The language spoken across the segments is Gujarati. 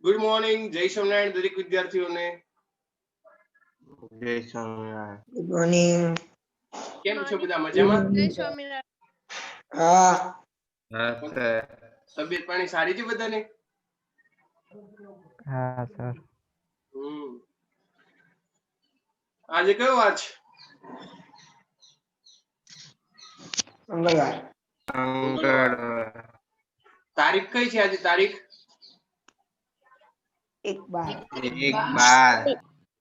ગુડ મોર્નિંગ, જય સ્વામિનારાયણ દરેક વિદ્યાર્થીઓને. જય સ્વામિનારાયણ. Good morning. કેમ છો બધા, મજામાં? જય સ્વામિનારાયણ. હા હા સર. તબિયત પાણી સારી છે બધાને? હા સર. આજે કયો વાર છે? મંગળવાર. મંગળવાર. તારીખ કઈ છે આજે? તારીખ 1/12. 1/12/20.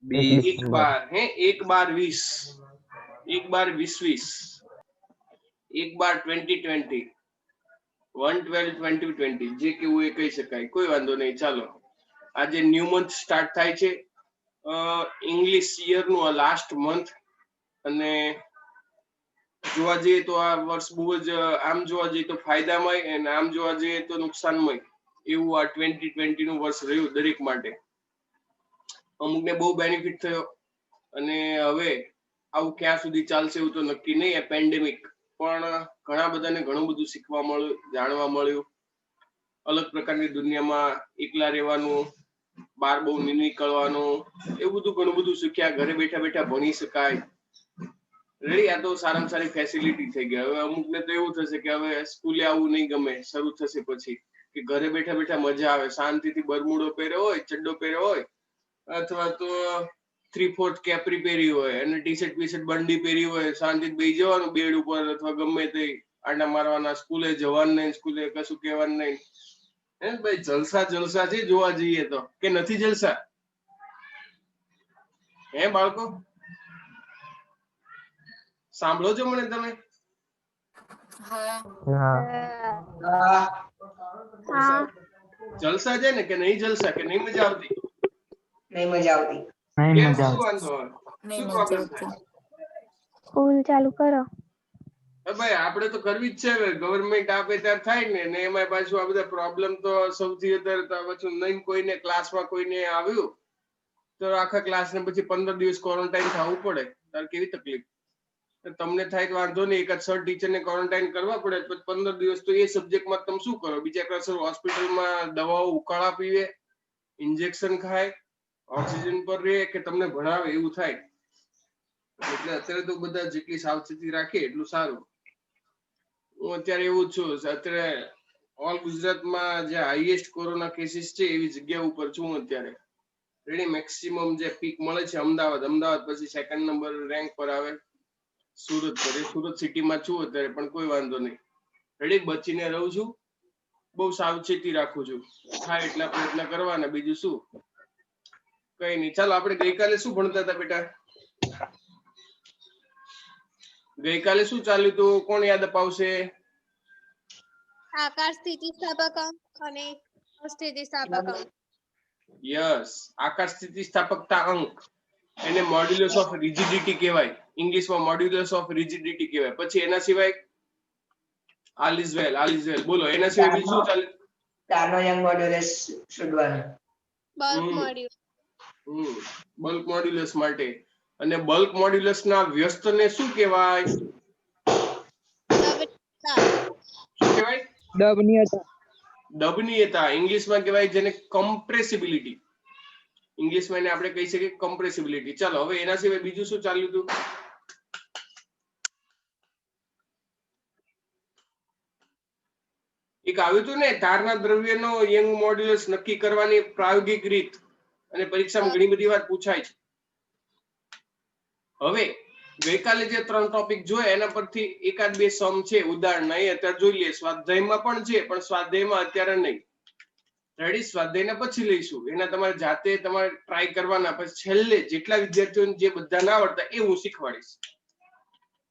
1/12 હે 1/12/20 1/12/20 1/12/2020 1/12/2020 જે કેવું એ કહી શકાય, કોઈ વાંધો નહીં. ચાલો, આજે ન્યૂ મંથ સ્ટાર્ટ થાય છે, ઇંગ્લિશ યર નું આ લાસ્ટ મંથ. અને જોવા જઈએ તો આ વર્ષ બહુ જ, આમ જોવા જઈએ તો ફાયદામય અને આમ જોવા જઈએ તો નુકસાનમય એવું આ 2020 નું વર્ષ રહ્યું દરેક માટે. અમુકને બહુ બેનિફિટ થયો અને હવે આવું ક્યાં સુધી ચાલશે એવું તો નક્કી નહીં. આ પેન્ડેમિક પણ ઘણા બધાને ઘણું બધું શીખવા મળ્યું, જાણવા મળ્યું. અલગ પ્રકારની દુનિયામાં એકલા રહેવાનું, બહાર બહુ નહીં નીકળવાનું, એવું બધું ઘણું બધું શીખ્યા. ઘરે બેઠા બેઠા ભણી શકાય. રેડી, આ તો સારામાં સારી ફેસિલિટી થઈ ગઈ. હવે અમુકને તો એવું થશે કે હવે સ્કૂલે આવવું નહીં ગમે, શરૂ થશે પછી, કે ઘરે બેઠા બેઠા મજા આવે, શાંતિથી બરમુડો પહેર્યો હોય, ચડ્ડો પહેર્યો હોય, અથવા તો 3/4 કેપરી પહેરી હોય અને ટી શર્ટ પીશર્ટ બંડી પહેરી હોય, શાંતિથી બેસી જવાનું બેડ ઉપર અથવા ગમે તે આંટા મારવાના. સ્કૂલે જવાનું નહીં, સ્કૂલે કશું કહેવાનું નહીં. હે ભાઈ, જલસા જલસા છે જોવા જઈએ તો, કે નથી જલસા? હે બાળકો, સાંભળો છો મને તમે? હા. જલસા છે ને કે નહીં જલસા, કે નહીં મજા આવતી? નહીં મજા આવતી. કેમ, શું વાંધો આવે? શું પ્રોબ્લેમ થાય? સ્કૂલ ચાલુ કરો. ભાઈ આપણે તો કરવી જ છે, ગવર્મેન્ટ આપે ત્યારે થાય ને એમાં પાછું આ બધા પ્રોબ્લેમ તો સૌથી વધારે તો પાછું નહીં. કોઈને ક્લાસમાં કોઈને આવ્યું તો આખા ક્લાસને પછી 15 દિવસ ક્વોરન્ટાઇન થવું પડે. તાર કેવી તકલીફ? તમને થાય તો વાંધો નહીં, એકાદ સર ટીચરને ક્વોરન્ટાઇન કરવા પડે. પછી 15 દિવસ તો એ સબ્જેક્ટમાં તમે શું કરો? બીજા ક્લાસર હોસ્પિટલમાં દવાઓ ઉકાળા પીવે, ઇન્જેક્શન ખાય, ઓક્સિજન પર રહે, કે તમને ભણાવે, એવું થાય. એટલે અત્યારે તો બધા જેટલી સાવચેતી રાખે એટલું સારું. હું અત્યારે એવું જ છું. અત્યારે ઓલ ગુજરાતમાં જે હાઈએસ્ટ કોરોના કેસીસ છે એવી જગ્યા ઉપર છું અત્યારે. રેડી, મેક્સિમમ જે પીક મળે છે અમદાવાદ. અમદાવાદ પછી સેકન્ડ નંબર રેન્ક પર આવે સુરત પર. સુરત સિટીમાં છું અત્યારે, પણ કોઈ વાંધો નહીં. રેડી, બચીને રહું છું, બહુ સાવચેતી રાખું છું. થાય એટલા પ્રયત્ન કરવાના, બીજું શું. કઈ નહીં. ચાલો, આપણે ગઈકાલે શું ભણતા હતા બેટા? ગઈકાલે શું ચાલ્યું હતું? કોણ યાદ અપાવશે? આકાર સ્થિતિસ્થાપક અંક અને સ્થિતિસ્થાપક અંક. યસ, આકાર સ્થિતિસ્થાપકતા અંક, એને મોડ્યુલસ ઓફ રિજિડિટી કહેવાય. ઇંગ્લિશમાં મોડ્યુલસ ઓફ રિજિડિટી કહેવાય. પછી એના સિવાય આલ ઇઝ વેલ, આલ ઇઝ વેલ. બોલો, એના સિવાય બીજું શું ચાલે? ચારનો યંગ મોડ્યુલસ શોધવાનું. Bulk module. બલ્ક મોડ્યુલસ માટે. અને બલ્ક મોડ્યુલસ ના વ્યસ્તને શું કહેવાય? શું કહેવાય? દબનીયતા. ઇંગ્લિશમાં કહેવાય જેને કમ્પ્રેસિબિલિટી. ઇંગ્લિશમાં એને આપણે કહી શકીએ કમ્પ્રેસિબિલિટી. ચાલો, હવે એના સિવાય બીજું શું ચાલ્યું હતું? એક આવ્યું હતું ને, ધારના દ્રવ્યનો યંગ મોડ્યુલસ નક્કી કરવાની પ્રાયોગિક રીત, અને પરીક્ષામાં ઘણી બધી વાર પૂછાય છે. હવે ગઈકાલે જે 3 ટોપિક જોયા એના પરથી એકાદ બે સમ છે, ઉદાહરણ અહીં અત્યારે જોઈ લઈએ. સ્વાધ્યાયમાં પણ છે, પણ સ્વાધ્યાયમાં અત્યારે નહીં. રેડી, સ્વાધ્યાયના પછી લઈશું. એના તમારે જાતે તમારે ટ્રાય કરવાના. પછી છેલ્લે જેટલા વિદ્યાર્થીઓને જે બધા ના આવડતા એ હું શીખવાડીશ.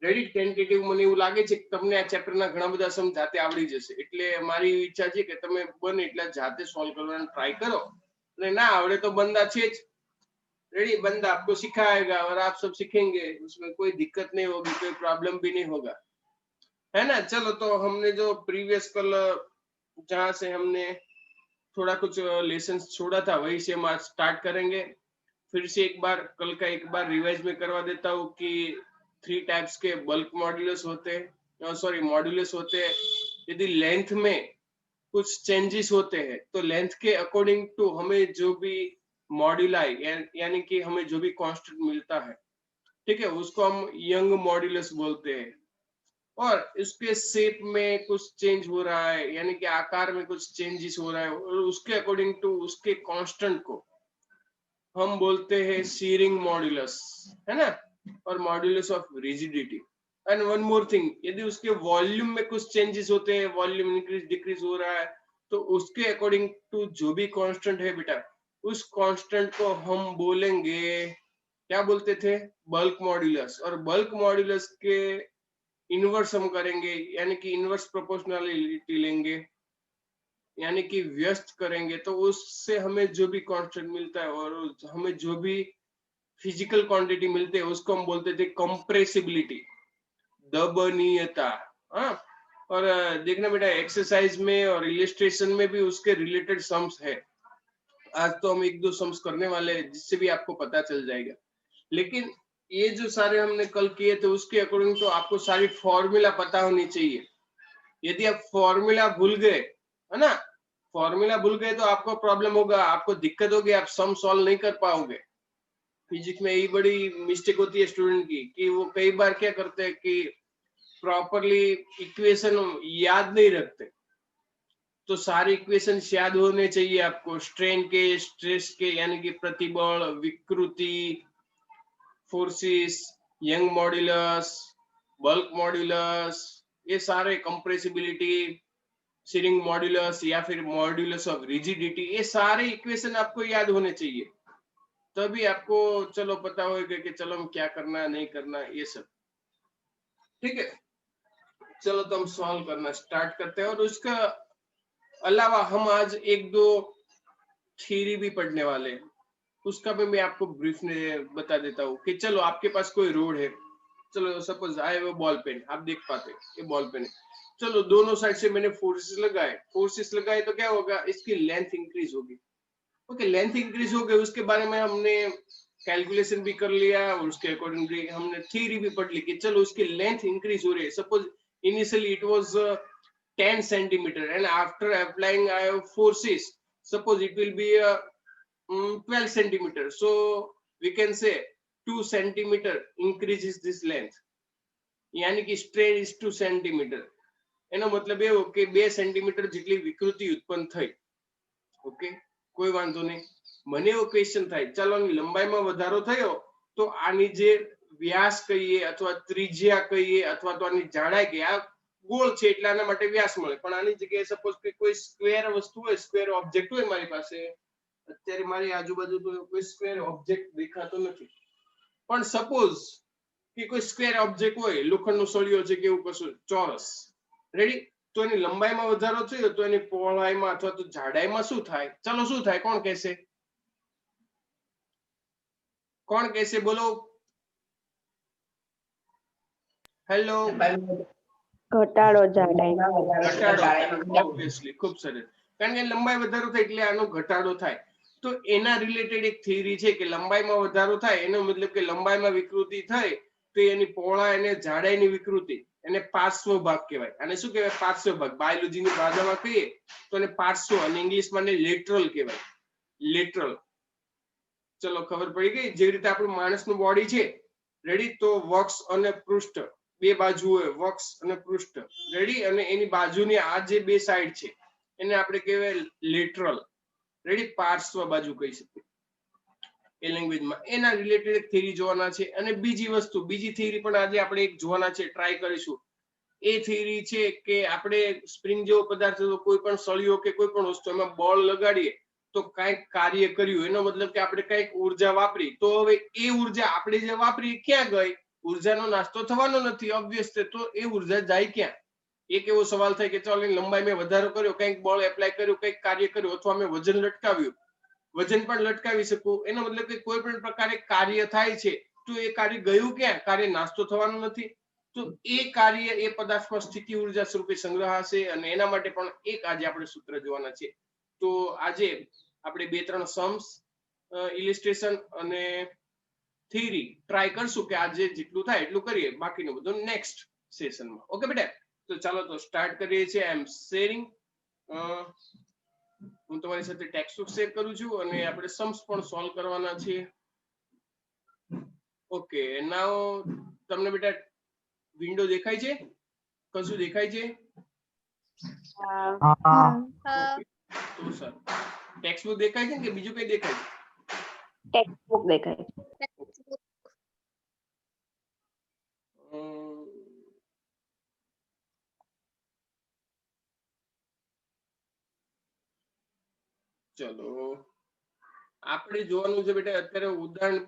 રેડી, ટેન્ટેટિવ મને એવું લાગે છે કે તમને આ ચેપ્ટરના ઘણા બધા સમ જાતે આવડી જશે. એટલે મારી ઈચ્છા છે કે તમે બને એટલા જાતે સોલ્વ કરવાનો ટ્રાય કરો. અને ના આવડે તો બંદા છે જ. रेडी, बंदा आपको सिखाएगा और आप सब सीखेंगे, उसमें कोई दिक्कत नहीं होगी, कोई प्रॉब्लम भी नहीं होगा, है ना? चलो, तो हमने जो प्रीवियस कल जहां से हमने थोड़ा कुछ लेसन्स छोड़ा था वही से हम आज स्टार्ट करेंगे. फिर से एक बार कल का एक बार रिवाइज में करवा देता हूँ कि 3 टाइप्स के बल्क मॉड्यूलस होते हैं, सॉरी मॉड्यूलस होते हैं. यदि लेंथ में कुछ चेंजेस होते हैं तो लेंथ के अकॉर्डिंग टू हमें जो भी मॉड्यूलाई यानी कि हमें जो भी कांस्टेंट मिलता है, ठीक है, उसको हम यंग मॉड्यूलस बोलते हैं। और इसके शेप में कुछ चेंज हो रहा है यानी कि आकार में कुछ चेंजेस हो रहा है और उसके अकॉर्डिंग टू उसके कांस्टेंट को हम बोलते हैं शीयरिंग मॉड्यूलस, है ना, और modulus of rigidity. And one more thing, यदि उसके वॉल्यूम में कुछ चेंजेस होते हैं, वॉल्यूम इंक्रीज डिक्रीज हो रहा है, तो उसके अकॉर्डिंग टू जो भी कांस्टेंट है बेटा, उस कांस्टेंट को हम बोलेंगे, क्या बोलते थे, बल्क मॉड्यूलस। और बल्क मॉड्यूलस के इनवर्स हम करेंगे यानी कि इनवर्स प्रोपोर्शनलिटी लेंगे यानी कि व्यस्त करेंगे, तो उससे हमें जो भी कांस्टेंट मिलता है और हमें जो भी फिजिकल क्वांटिटी मिलते हैं उसको हम बोलते थे कंप्रेसिबिलिटी, दबनीयता। हाँ, और देखना बेटा एक्सरसाइज में और इलिस्ट्रेशन में भी उसके रिलेटेड सम्स है। आज तो हम एक दो सम्स करने वाले हैं जिससे भी आपको पता चल जाएगा, लेकिन ये जो सारे हमने कल किए थे उसके अकॉर्डिंग तो आपको सारी फॉर्मूला पता होनी चाहिए। यदि आप फॉर्मूला भूल गए, है ना, फॉर्मूला भूल गए तो आपको प्रॉब्लम होगा, आपको दिक्कत होगी, आप सम सॉल्व नहीं कर पाओगे। फिजिक्स में यही बड़ी मिस्टेक होती है स्टूडेंट की कि वो कई बार क्या करते हैं कि प्रॉपरली इक्वेशन याद नहीं रखते। तो सारे इक्वेशन याद होने चाहिए आपको, स्ट्रेन के, स्ट्रेस के यानी कि प्रतिबल, विकृति, forces, young modulus, bulk modulus, ये सारे कंप्रेसिबिलिटी, शीयरिंग मॉड्यूलस या फिर मॉड्यूलस ऑफ रिजिडिटी, ये सारे इक्वेशन आपको याद होने चाहिए, तभी आपको चलो पता होगा कि चलो हम क्या करना नहीं करना ये सब। ठीक है, चलो तो हम सॉल्व करना स्टार्ट करते हैं। और उसका अलावा हम आज एक दो थ्योरी भी पढ़ने वाले हैं, उसका भी मैं आपको ब्रीफ में बता देता हूँ कि चलो आपके पास कोई रोड है, चलो सपोज आए वो बॉल पेन, आप देख पाते ये बॉल पेन है, चलो दोनों साइड से मैंने फोर्सेस लगाए तो क्या होगा, इसकी लेंथ इंक्रीज होगी। ओके, लेंथ इंक्रीज हो गई, उसके बारे में हमने कैलकुलेशन भी कर लिया और उसके अकॉर्डिंगली हमने थ्योरी भी पढ़ ली कि चलो उसकी लेंथ इंक्रीज हो रही है। Suppose initially it was 10 centimetre and after applying forces suppose it will be 12 centimeter, so we can say 2 centimeter increases this length, यानी कि strain is 2 centimeter, એનો મતલબ એવો કે 2 સેન્ટીમીટર જેટલી વિકૃતિ ઉત્પન્ન થઈ। ઓકે, કોઈ વાંધો નહીં। મને એવો ક્વેશ્ચન થાય, ચાલો આની લંબાઈમાં વધારો થયો તો આની જે વ્યાસ કહીએ અથવા ત્રિજ્યા કહીએ અથવા તો આની જાડાઈ કહીએ, આ गोल છે એટલે આના માટે વ્યાસ મળે, પણ આની જગ્યાએ સપોઝ કે કોઈ સ્ક્વેર વસ્તુ હોય, સ્ક્વેર ઓબ્જેક્ટ હોય મારી પાસે, અત્યારે મારી આજુબાજુ તો કોઈ સ્ક્વેર ઓબ્જેક્ટ દેખાતો નથી, પણ સપોઝ કે કોઈ સ્ક્વેર ઓબ્જેક્ટ હોય, લોખંડનો સળિયો છે કે એવું કશું ચોરસ, રેડી, તો એની લંબાઈમાં વધારો થયો તો એની પહોળાઈમાં અથવા તો જાડાઈમાં શું થાય, ચલો શું થાય, કોણ કહેશે, કોણ કહેશે, બોલો, હેલો, ઘટાડો જાડાઈ ઘટાડો, ઓબ્વિયસલી, ખૂબ સરસ, કારણ કે લંબાઈ વધારો થાય એટલે આનો ઘટાડો થાય। તો એના રિલેટેડ એક થિયરી છે કે લંબાઈમાં વધારો થાય એનો મતલબ કે લંબાઈમાં વિકૃતિ થાય તો એની પહોળાઈ અને જાડાઈની વિકૃતિ, એને પાર્શ્વ ભાગ કહેવાય। અને શું કહેવાય, પાર્શ્વ ભાગ, બાયોલોજીની ભાષામાં કહીએ તો એને પાર્શ્વ અને ઇંગ્લિશમાં એને લેટરલ કહેવાય, લેટરલ। ચલો ખબર પડી ગઈ, જે રીતે આપણું માણસનું બોડી છે, રેડી, તો વક્ષ અને પૃષ્ઠ બે બાજુ હોય, વક્ષ અને પૃષ્ઠ, રેડી, અને એની બાજુની આ જે બે સાઈડ છે એને આપણે કહેવાય લેટરલ, રેડી, પાર્શ્વ બાજુ કહી શકીએ એ લેંગ્વેજમાં। એના રિલેટેડ એક થિયરી જોવાના છે। અને બીજી વસ્તુ, બીજી થિયરી પણ આજે આપણે એક જોવાના છે, ટ્રાય કરીશું। એ થિયરી છે કે આપણે સ્પ્રિંગ જેવો પદાર્થ, કોઈ પણ સળિયો કે કોઈ પણ વસ્તુ એમાં બોલ લગાડીએ તો કંઈક કાર્ય કર્યું, એનો મતલબ કે આપણે કંઈક ઉર્જા વાપરી, તો હવે એ ઉર્જા આપણે જે વાપરી ક્યાં ગઈ, ઉર્જાનો નાસ્તો થવાનો નથી ઓબ્વિયસ છે, તો એ ઉર્જા જાય ક્યાં। એક એવો સવાલ થાય કે ચાલો લંબાઈ મેં વધારો કર્યો, કંઈક બળ એપ્લાય કર્યું, કંઈક કાર્ય કર્યું, અથવા મેં વજન લટકાવ્યું, વજન પણ લટકાવી શકું, એનો મતલબ કે કોઈ પણ પ્રકારે કાર્ય થાય છે તો એ કાર્ય ગયું ક્યાં, કાર્ય નાસ્તો થવાનો નથી, તો એ કાર્ય એ પદાર્થમાં સ્થિતિ ઉર્જા સ્વરૂપે સંગ્રહાશે। અને એના માટે પણ એક આજે આપણે સૂત્ર જોવાના છે। તો આજે આપણે બે ત્રણ सम्स, ઇલિસ્ટ્રેશન અને થિયરી ટ્રાય કરશું કે આજે જેટલું થાય એટલું કરીએ, બાકીનું બધું નેક્સ્ટ સેશનમાં। ઓકે બેટા, તો ચાલો તો સ્ટાર્ટ કરીએ છીએ। આઈ એમ શેરિંગ હું તમારી સાથે ટેક્સ્ટ બુક શેર કરું છું અને આપણે सम्स પણ સોલ્વ કરવાના છીએ. ઓકે, નાઉ તમને બેટા વિન્ડો દેખાય છે? કશું દેખાય છે? હા. ઓકે, તો સર ટેક્સ્ટ બુક દેખાય છે કે બીજું કઈ દેખાય છે? ટેક્સ્ટ બુક દેખાય છે. ચલો આપણે જોવાનું છે બેટા અત્યારે ઉદાહરણ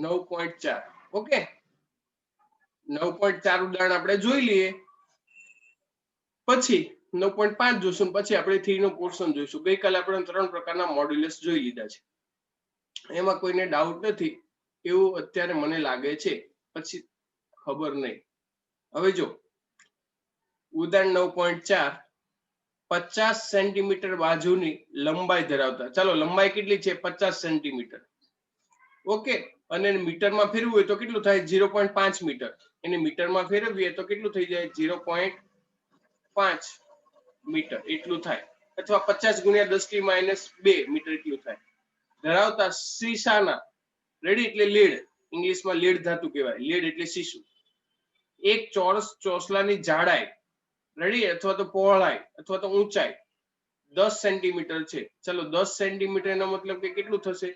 9.4. ઓકે, 9.4 ઉદાહરણ આપણે જોઈ લઈએ, પછી 9.5 જોશું, પછી આપણે 3 નો પોર્શન જોઈશું. ગઈકાલે આપણે 3 પ્રકારના મોડ્યુલસ જોઈ લીધા છે, એમાં કોઈને ડાઉટ નથી એવું અત્યારે મને લાગે છે, પછી ખબર નહીં. હવે જો ઉદાહરણ 9.4, 50 સેન્ટીમીટર બાજુની લંબાઈ ધરાવતા, ચાલો લંબાઈ કેટલી છે? 50 સેન્ટીમીટર. ઓકે, અને મીટરમાં ફેરવું હોય તો કેટલું થાય? 0.5 મીટર. એને મીટરમાં ફેરવીએ તો કેટલું થઈ જાય? 0.5 મીટર એટલું થાય, અથવા 50 ગુણ્યા 10⁻²મીટર એટલું થાય. ધરાવતા શીશાના, રેડી એટલે લીડ, ઇંગ્લિશમાં લીડ ધાતુ કહેવાય, લીડ એટલે શીશુ, એક ચોરસ ચોસલાની જાડાઈ, રેડી, અથવા તો પહોળાઈ અથવા તો ઊંચાઈ 10 સેન્ટીમીટર છે. ચલો 10 સેન્ટીમીટર એનો મતલબ કે કેટલું થશે?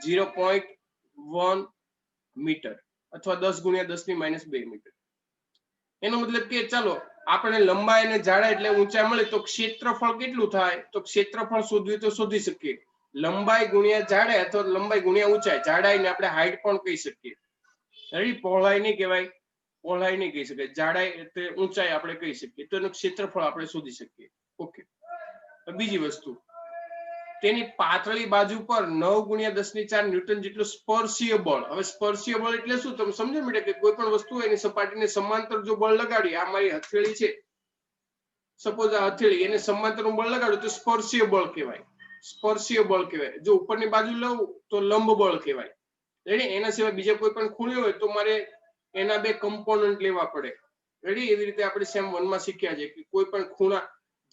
0.1 મીટર અથવા 10 ગુણ્યા 10⁻²મીટર. એનો મતલબ કે ચાલો આપણે લંબાઈ અને જાડાઈ એટલે ઊંચાઈ મળે તો ક્ષેત્રફળ કેટલું થાય? તો ક્ષેત્રફળ શોધવું તો શોધી શકીએ, લંબાઈ ગુણ્યા જાડાઈ અથવા લંબાઈ ગુણ્યા ઊંચાઈ. જાડાઈને આપણે હાઈટ પણ કહી શકીએ, રેડી. પહોળાઈ નહીં કહેવાય, પહોળાઈ નહીં કહી શકાય, જાડાઈ એટલે ઊંચાઈ આપણે કહી શકીએ. તો એનું ક્ષેત્રફળ આપણે શોધી શકીએ. ઓકે, બીજી વસ્તુ, તેની પાતળી બાજુ પર 9 ગુણ્યા 10⁴ ન્યૂટન જેટલું સ્પર્શીય બળ. હવે સ્પર્શીય બળ એટલે શું? તમે સમજો બેટા કે કોઈ પણ વસ્તુ હોય એની સપાટીને સમાંતર જો બળ લગાડીએ, આ મારી હથેળી છે, સપોઝ આ હથેળી, એને સમાંતર હું બળ લગાડું તો સ્પર્શીય બળ કહેવાય, સ્પર્શીય બળ કહેવાય. જો ઉપરની બાજુ લઉં તો લંબ બળ કહેવાય, રેડી. એના સિવાય બીજા કોઈ પણ ખૂણે હોય તો મારે એના બે કમ્પોનન્ટ લેવા પડે, રેડી. એવી રીતે આપણે સેમ 1 માં શીખ્યા છે કે કોઈ પણ ખૂણા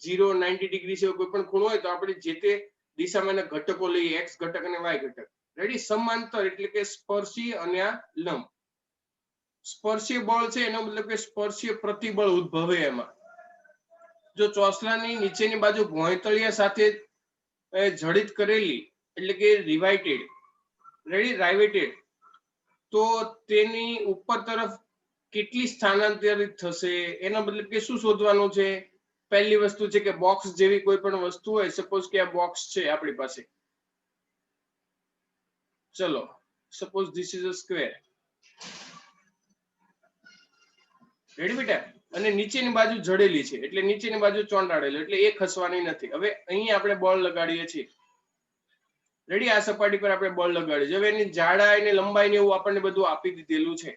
0, 90 ડિગ્રી છે, કોઈ પણ ખૂણો હોય તો આપણે જે તે દિશામાં એના ઘટકો લઈએ, x ઘટક અને y ઘટક, રેડી. સમાંતર એટલે કે સ્પર્શી અને આ લંબ. સ્પર્શીય બળ છે એનો મતલબ કે સ્પર્શીય પ્રતિબળ ઉદ્ભવે એમાં. જો ચોસલાની નીચેની બાજુ ભોંયતળિયા સાથે જડિત કરેલી એટલે કે રિવાઇટેડ, રેડી, રાઇવેટેડ, તો તેની ઉપર તરફ કેટલી સ્થાનાંતરિત થશે? એનો મતલબ કે શું શોધવાનું છે? પહેલી વસ્તુ છે કે બોક્સ જેવી કોઈ પણ વસ્તુ હોય, સપોઝ કે આ બોક્સ છે આપણી પાસે, ચલો suppose this is a square, ready બેટા, અને નીચેની બાજુ જડેલી છે એટલે નીચેની બાજુ ચોંટાડેલી એટલે એ ખસવાની નથી. હવે અહીં આપણે બળ લગાડીએ છીએ, રેડી. આ સપાટી પર આપણે બળ લગાડીએ છીએ. હવે એની જાડાઈ ને લંબાઈ ને એવું આપણને બધું આપી દીધેલું છે.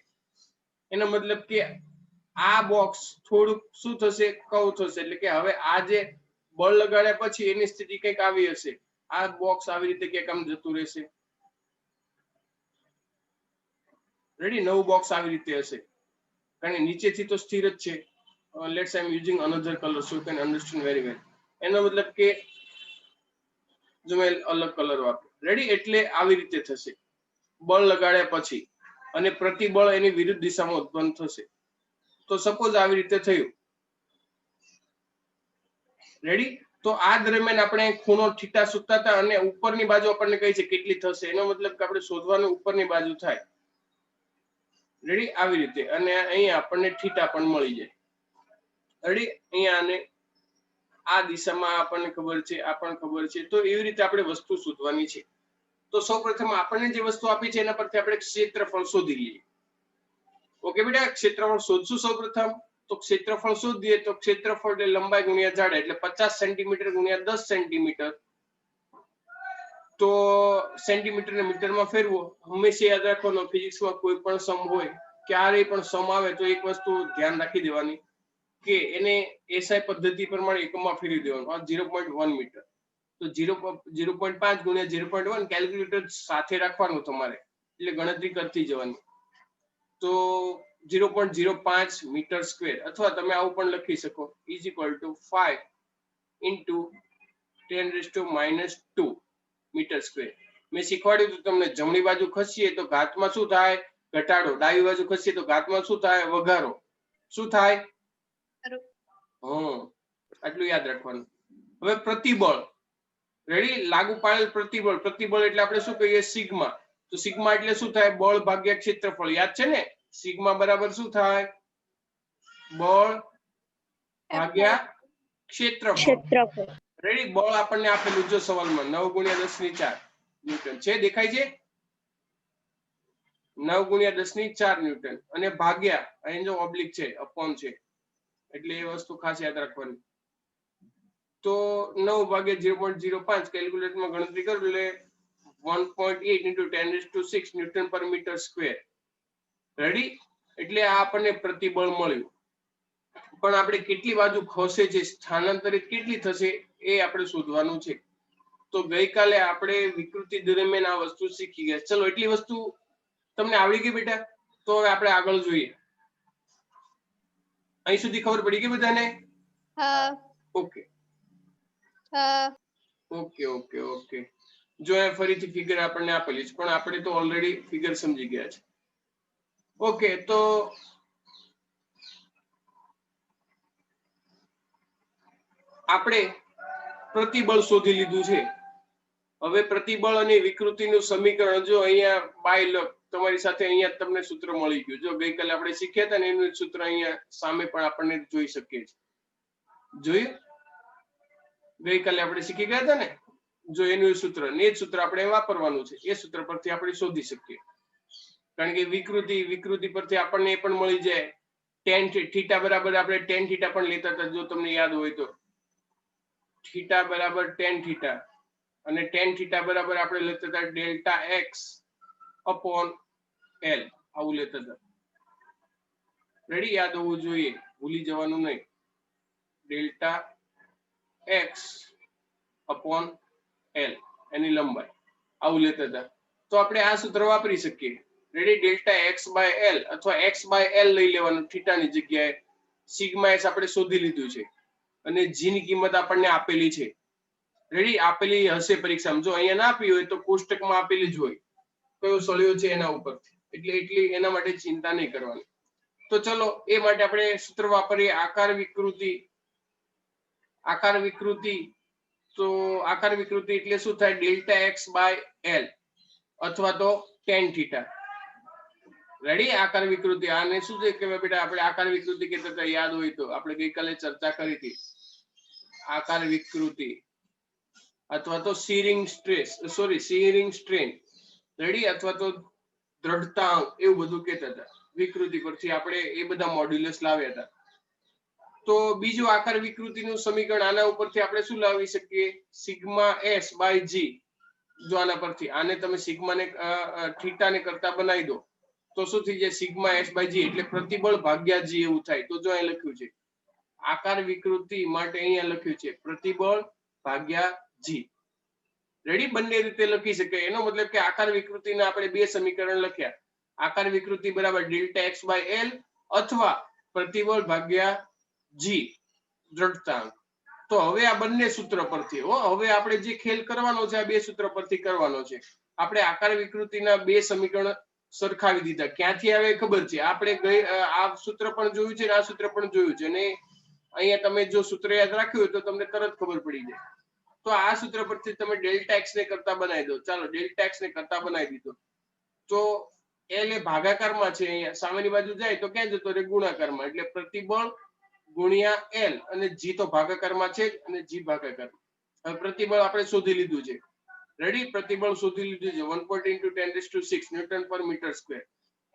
એનો મતલબ કે આ બોક્સ થોડુંક શું થશે? કર્વ થશે. એટલે કે હવે આ જે બળ લગાડ્યા પછી એની સ્થિતિ કંઈક આવી હશે, આ બોક્સ આવી રીતે ક્યાંક આમ જતું રહેશે, રેડી. નવું બોક્સ આવી રીતે હશે, કારણ કે નીચેથી તો સ્થિર જ છે. Let's I am using another colour so you can understand very well. એનો મતલબ કે જો મેં અલગ કલર વાપર્યો, રેડી. એટલે આવી રીતે થશે બળ લગાડ્યા પછી, અને પ્રતિબળ એની વિરુદ્ધ દિશામાં ઉત્પન્ન થશે. તો સપોઝ આવી રીતે થયું, રેડી. તો આ દરમિયાન આપણે ખૂણો થીટા શોધતા હતા અને ઉપરની બાજુ આપણને કહી છે કેટલી થશે. એનો મતલબ કે આપણે શોધવાનું ઉપરની બાજુ થાય, રેડી. આવી રીતે, અને અહીંયા આપણને થીટા પણ મળી જાય, રેડી. અહીંયા અને આ દિશામાં આપણને ખબર છે, આ પણ ખબર છે. તો એવી રીતે આપણે વસ્તુ શોધવાની છે. તો સૌપ્રથમ આપણને જે વસ્તુ આપી છે એના પરથી આપણે ક્ષેત્રફળ શોધી લઈએ. ઓકે બેટા, ક્ષેત્રફળ શોધશું સૌપ્રથમ. તો ક્ષેત્રફળ શોધીએ તો ક્ષેત્રફળ એટલે લંબાઈ ગુણ્યા જાડાઈ એટલે 50 સેન્ટીમીટર ગુણ્યા 10 સેન્ટીમીટર. તો સેન્ટીમીટર ને મીટરમાં ફેરવો. હંમેશા યાદ રાખવાનું, ફિઝિક્સમાં કોઈ પણ સમ હોય, ક્યારેય પણ સમ આવે તો એક વસ્તુ ધ્યાન રાખી દેવાની કે એને એસઆઈ પદ્ધતિ પ્રમાણે એકમમાં ફેરવી દેવાનું. આ 0.1 મીટર, તો 0.5 ગુણ્યા 0.1 કેલ્ક્યુલેટર સાથે રાખવાનું તમારે, એટલે ગણતરી કરતી જવાની. તો 0.05 મીટર સ્ક્વેર, અથવા તમે આવું પણ લખી શકો, is equal to 5 into 10⁻² metre square. મેં શીખવાડ્યું હતું તમને, જમણી બાજુ ખસીએ તો ઘાતમાં શું થાય? ઘટાડો. ડાબી બાજુ ખસીએ તો ઘાતમાં શું થાય? વધારો. શું થાય? આટલું યાદ રાખવાનું. હવે પ્રતિબળ, રેડી? લાગુ પાડેલ પ્રતિબળ. પ્રતિબળ એટલે આપણે શું કહીએ? સિગ્મા. તો સિગ્મા એટલે શું થાય? બળ ભાગ્યા ક્ષેત્રફળ. યાદ છે ને? સિગ્મા બરાબર શું થાય? બળ ભાગ્યા ક્ષેત્રફળ. રેડી? બળ આપણને આપેલું જો સવાલમાં 9 × 10⁴ ન્યૂટન છે. દેખાય છે? 9 × 10⁴ ન્યૂટન. અને ભાગ્યા અહીં જો ઓબ્લિક છે, અપોન છે, એટલે એ વસ્તુ ખાસ યાદ રાખવાની. તો 9/0.05 કેલ્ક્યુલેટરમાં ગણતરી કરો એટલે 1.8 × 10⁶ ન્યૂટન પર મીટર સ્ક્વેર. રેડી? એટલે આ આપણને પ્રતિબળ મળ્યું. પણ આપણે કેટલી બાજુ ખસે છે, સ્થાનાંતરિત કેટલી થશે, એ આપણે શોધવાનું છે. તો ગઈકાલે આપણે વિકૃતિ દરમિયાન આ વસ્તુ શીખી ગયા. ચલો, એટલી વસ્તુ તમને આવડી ગઈ બેટા? તો હવે આપણે આગળ જોઈએ. અહીં સુધી ખબર પડી ગઈ બધાને? હા ઓકે હા ઓકે ઓકે ઓકે. જો અહીંયા ફરીથી ફિગર આપણને આપેલી છે, પણ આપણે તો ઓલરેડી ફિગર સમજી ગયા છે. ઓકે, તો આપણે પ્રતિબળ શોધી લીધું છે. હવે પ્રતિબળ અને વિકૃતિનું સમીકરણ જો અહીંયા બાય તમારી સાથે અહીંયા તમને સૂત્ર મળી ગયું. જો ગઈકાલે આપણે શીખ્યા હતા ને એનું સૂત્ર અહીંયા સામે પણ આપણને જોઈ શકીએ છીએ. જોયું? ગઈકાલે આપણે શીખી ગયા હતા ને? જો એનું સૂત્ર ને એ જ સૂત્ર આપણે વાપરવાનું છે. એ સૂત્ર પરથી આપણે શોધી શકીએ. કારણ કે વિકૃતિ પરથી આપણને એ પણ મળી જાય. tan થીટા બરાબર આપણે tan થીટા પણ લેતા હતા, જો તમને યાદ હોય તો. થીટા બરાબર tan થીટા અને tan થીટા બરાબર આપણે લેતા હતા ડેલ્ટા એક્સ અપોન એલ. આવું લેતા હતા. રેડી? યાદ હોવું જોઈએ, ભૂલી જવાનું નહીં. ડેલ્ટા એક્સ અપોન એલ એની લંબાઈ આવું લેતા હતા. તો આપણે આ સૂત્ર વાપરી શકીએ. Ready? Delta x by l અથવા એક્સ બાય એલ લઈ લેવાનું થીટાની જગ્યાએ. સિગ્મા એસ આપણે શોધી લીધું છે અને જી ની કિંમત આપણને આપેલી છે. રેડી? આપેલી હશે પરીક્ષામાં. જો અહીંયા ના આપી હોય તો કોષ્ટકમાં આપેલી જ હોય કયો સળિયો છે એના ઉપરથી. એટલે એટલી એના માટે ચિંતા નહીં કરવાની. તો ચલો, એ માટે આપણે સૂત્ર વાપરીએ. આકાર વિકૃતિ. તો આકાર વિકૃતિ એટલે શું થાય? ડેલ્ટા એક્સ બાય એલ અથવા તો tan થીટા. રેડી? આકાર વિકૃતિ. આને શું છે કે બેટા આપણે આકાર વિકૃતિ કહેતા હતા, યાદ હોય તો આપણે ગઈકાલે ચર્ચા કરી હતી. આકાર વિકૃતિ અથવા તો શીરિંગ સ્ટ્રેન. રેડી? અથવા તો દ્રઢતાંક, એવું બધું કહેતા હતા. વિકૃતિ પરથી આપણે એ બધા મોડ્યુલસ લાવ્યા હતા. તો બીજું આકાર વિકૃતિનું સમીકરણ આના ઉપરથી આપણે શું લાવી શકીએ? સિગ્મા એસ બાય જી. જો આના પરથી આને તમે સિગ્માને થીટાને કરતા બનાવી દો તો શું થઈ જાય? સિગ્મા એસ બાય જી એટલે પ્રતિબળ ભાગ્યા જી એવું થાય. તો જો અહીં લખ્યું છે આકાર વિકૃતિ માટે, અહીંયા લખ્યું છે પ્રતિબળ ભાગ્યા જી. રેડી? બંને રીતે લખી શકાય. એનો મતલબ કે આકાર વિકૃતિના આપણે બે સમીકરણ લખ્યા. આકાર વિકૃતિ બરાબર ડેલ્ટા એક્સ બાય એલ અથવા પ્રતિબળ ભાગ્યા જી દ્રઢતાંક. તો હવે આ બંને સૂત્ર પરથી હવે આપણે જે ખેલ કરવાનો છે આ બે સૂત્ર પરથી કરવાનો છે. આપણે આકાર વિકૃતિના બે સમીકરણ સરખાવી દીધા. ક્યાંથી આવે ખબર છે? આપણે આ સૂત્ર પણ જોયું છે અને આ સૂત્ર પણ જોયું છે. અને અહીંયા તમે જો સૂત્ર યાદ રાખ્યું હોય તો તમને તરત ખબર પડી જાય. તો આ સૂત્ર પરથી તમે ડેલ્ટા એક્સ ને કરતા બનાવી દો. ચાલો, ડેલ્ટા એક્સ ને કરતા બનાવી દીધો. તો એલ એ ભાગાકારમાં છે, અહીંયા સામેની બાજુ જાય તો ક્યાં જતો રહે? ગુણાકારમાં. એટલે પ્રતિબળ ગુણ્યા એલ અને જી તો ભાગાકારમાં છે અને જી ભાગાકાર. હવે પ્રતિબળ આપણે શોધી લીધું છે. રેડી? પ્રતિબળ શોધી લીધું છે 1.8 × 10⁶ ન્યૂટન પર મીટર સ્ક્વેર.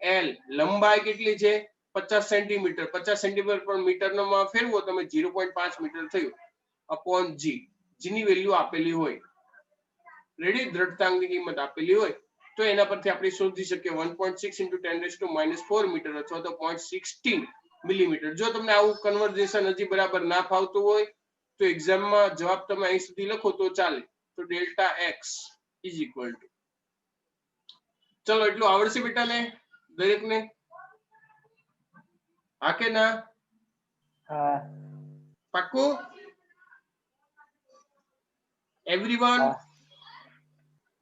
એલ લંબાઈ કેટલી છે? 50 સેન્ટીમીટર. 50 સેન્ટીમીટર પર મીટરમાં ફેરવો તમે 0.5 મીટર થયું અપોન જી. જી ની વેલ્યુ આપેલી હોય. રેડી? દ્રઢતાંકની કિંમત આપેલી હોય તો એના પરથી આપણે શોધી શકીએ 1.6 × 10⁻⁴ મીટર અથવા તો 0.16 મિલીમીટર. જો તમને આવું કન્વર્ઝેશન હજી બરાબર ના ફાવતું હોય તો એક્ઝામમાં જવાબ તમે અહીં સુધી લખો તો ચાલે. તો delta x is equal two, ચલો એટલું આવડશે બેટાને દરેકને? હા કે ના? હા. પાક્કું? એવરીવન હું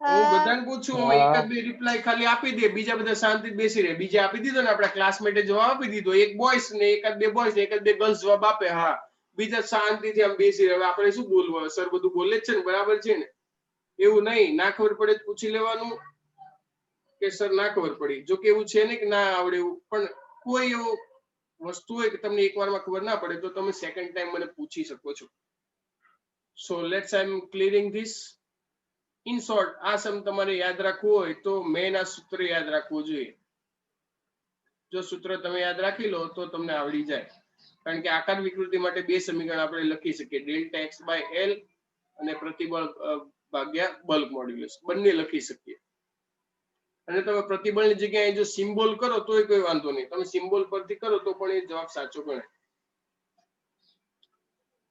હા બધાને પૂછું એક જ બે રિપ્લાય ખાલી આપી દે, બીજા બધા શાંતિ બેસી રહે. બીજા આપી દીધો ને આપણા ક્લાસમેટે જવાબ આપી દીધો, એક બોયસ ને એકાદ બે બોયસ ને એકાદ બે ગર્લ્સ જવાબ આપે હા, બીજા શાંતિથી આમ બેસી રહે. હવે આપણે શું બોલવું, સર બધું બોલે જ છે ને, બરાબર છે ને? એવું નહીં, ના ખબર પડે તો પૂછી લેવાનું કે સર ના ખબર પડી. જો કે એવું છે ને કે ના આવડે એવું, પણ કોઈ એવું વસ્તુ હોય કે તમને એક વારમાં ખબર ના પડે તો તમે સેકન્ડ ટાઈમ મને પૂછી શકો છો. So let's I am clearing this. In short, આ સમ તમારે યાદ રાખવું હોય તો મેન આ સૂત્ર યાદ રાખવું જોઈએ. જો સૂત્ર તમે યાદ રાખી લો તો તમને આવડી જાય. કારણ કે આકાર વિકૃતિ માટે બે સમીકરણ આપણે લખી શકીએ, ડેલ્ટા એક્સ બાય એલ અને પ્રતિબળ ભાગ્યા બલ્ક મોડ્યુલસ, બંને લખી શકીએ. અને તમે પ્રતિબળની જગ્યાએ જો સિમ્બોલ કરો તોય કોઈ વાંધો નહીં, તમે સિમ્બોલ પરથી કરો તો પણ એ જવાબ સાચો ગણાય.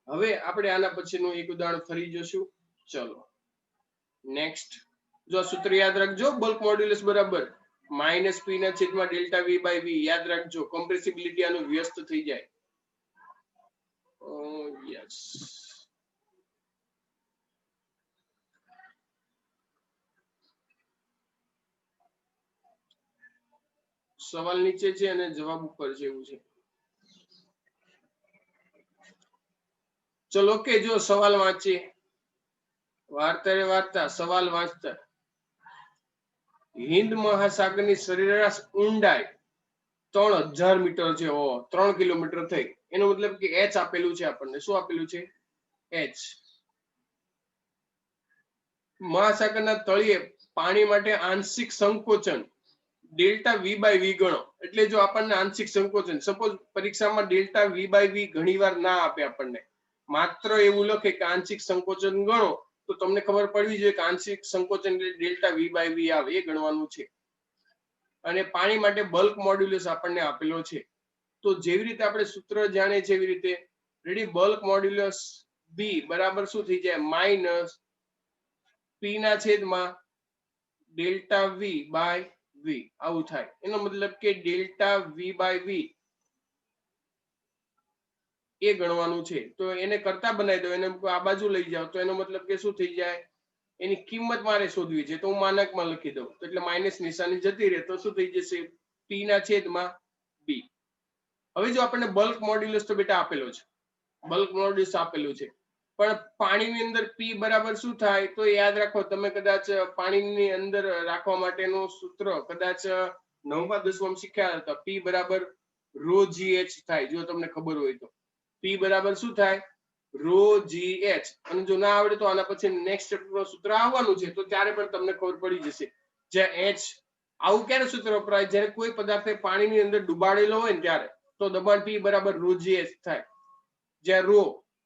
હવે આપણે આના પછીનું એક ઉદાહરણ ફરી જોશું. ચલો નેક્સ્ટ. જો આ સૂત્ર યાદ રાખજો, બલ્ક મોડ્યુલસ બરાબર માઇનસ પી ના છેદમાં ડેલ્ટા વી બાય વી. યાદ રાખજો, કોમ્પ્રેસિબિલિટી આનું વ્યસ્ત થઈ જાય. યસ, સવાલ નીચે છે અને જવાબ ઉપર છે એવું છે. ચલો કે જો સવાલ વાંચીએ, વાર્તા રે વાર્તા, સવાલ વાંચતા. હિન્દ મહાસાગરની સરેરાશ ઊંડાઈ 3000 મીટર છે. 3 કિલોમીટર થઈ. એનો મતલબ કે એચ આપેલું છે આપણને. શું આપેલું છે? એચ. મહાસાગરના તળિયે પાણી માટે આંશિક સંકોચન ડેલ્ટા વી બાય વી ગણો. એટલે જો આપણને આંશિક સંકોચન, સપોઝ પરીક્ષામાં ડેલ્ટા વી બાય વી ઘણીવાર ના આપે આપણને, માત્ર એવું લખે કે આંશિક સંકોચન ગણો, તો તમને ખબર પડવી જોઈએ કે આંશિક સંકોચન એટલે ડેલ્ટા વી બાય વી આવે એ ગણવાનું છે. અને પાણી માટે બલ્ક મોડ્યુલસ આપણને આપેલો છે. તો જેવી રીતે આપણે સૂત્ર જાણીએ છીએ એવી રીતે રેડી, બલ્ક મોડ્યુલસ બી બરાબર શું થઈ જાય? માઇનસ પી ના છેદમાં ડેલ્ટા વી બાય વી. આવું થાય. એનો મતલબ કે ડેલ્ટા વી બાય વી એ ગણવાનું છે. તો એને કરતા બનાવી દો, એને આ બાજુ લઈ જાઓ તો એનો મતલબ કે શું થઈ જાય? એની કિંમત મારે શોધવી છે તો હું માનકમાં લખી દઉં, તો એટલે માઇનસ નિશાની જતી રહે તો શું થઈ જશે? પી ના છેદમાં બી. હવે જો આપણને બલ્ક મોડ્યુલસ તો બેટા આપેલો છે, બલ્ક મોડ્યુલસ આપેલું છે, પણ પાણીની અંદર પી બરાબર શું થાય? તો યાદ રાખો, તમે કદાચ પાણીની અંદર રાખવા માટેનું સૂત્ર કદાચ 9મા 10માં શીખ્યા હતા. પી બરાબર ρ GH થાય, જો તમને ખબર હોય તો. પી બરાબર શું થાય? ρ GH. અને જો ના આવડે તો આના પછી નેક્સ્ટ ચેપ્ટરનું સૂત્ર આવવાનું છે તો ત્યારે પણ તમને ખબર પડી જશે. જ્યાં H, આવું ક્યારે સૂત્ર વપરાય? જ્યારે કોઈ પદાર્થને પાણીની અંદર ડુબાડેલો હોય ને ત્યારે. તો દબાણ P બરાબર ρ GH થાય. જ્યાં ρ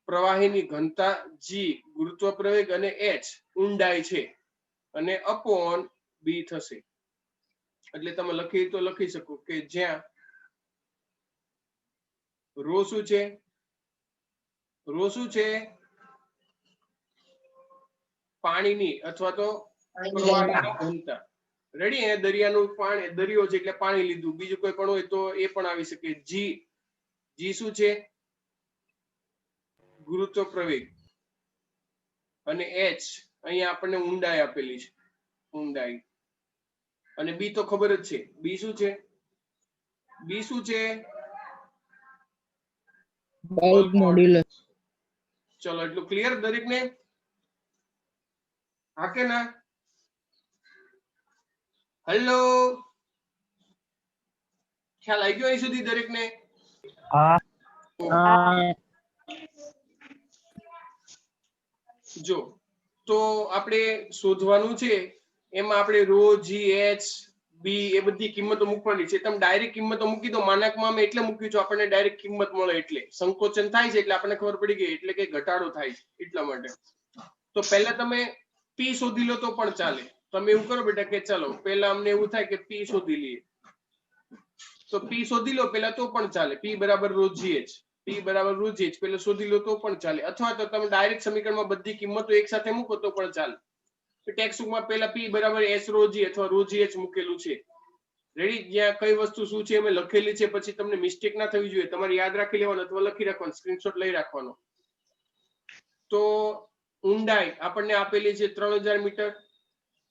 પ્રવાહીની ઘનતા, G ગુરુત્વ પ્રવેગ અને H ઊંડાઈ છે, અને અપોન B થશે. એટલે તમે લખી તો લખી શકો કે જ્યાં ρ શું છે? ρ શું છે? પાણીની અથવા તો પ્રવાહીની ઘનતા. રેડી? એ દરિયાનું પાણી, દરિયો છે એટલે પાણી લીધું, બીજું કોઈ પણ હોય તો એ પણ આવી શકે. G શું છે? ગુરુત્વ પ્રવેગ. અને H અહીંયા આપણને ઊંડાઈ આપેલી છે, ઊંડાઈ. અને B તો ખબર જ છે. B શું છે? B શું છે? Bulk modulus. ચલો એટલું ક્લિયર દરેકને? હા કે ના? હેલો, ખ્યાલ આવી ગયો અહીં સુધી દરેકને? જો તો આપણે શોધવાનું છે, એમાં આપણે ρ GH B એ બધી કિંમતો મૂકવાની છે. તમે ડાયરેક્ટ કિંમતો મૂકી દો. માનકમાં અમે એટલે મૂક્યું છે આપણને ડાયરેક્ટ કિંમત મળે, એટલે સંકોચન થાય છે એટલે આપણને ખબર પડી ગઈ, એટલે કે ઘટાડો થાય છે એટલા માટે. તો પહેલા તમે P શોધી લો તો પણ ચાલે. તમે એવું કરો બેટા કે ચાલો પહેલા અમને એવું થાય કે P શોધી લઈએ, તો P શોધી લો પહેલા તો પણ ચાલે. P બરાબર ρ GH, P બરાબર ρ GH પહેલા શોધી લો તો પણ ચાલે. અથવા તો તમે ડાયરેક્ટ સમીકરણમાં બધી કિંમતો એકસાથે મૂકો તો પણ ચાલે. ટેક્સ્ટ બુકમાં પહેલા P બરાબર S ρ G અથવા ρ GH મૂકેલું છે. રેડી? જ્યાં કઈ વસ્તુ શું છે અમે લખેલી છે, પછી તમને મિસ્ટેક ના થવી જોઈએ, તમારે યાદ રાખી લેવાનું અથવા લખી રાખવાનું, સ્ક્રીનશોટ લઈ રાખવાનો. તો ઊંડાઈ આપણને આપેલી છે 3000 મીટર.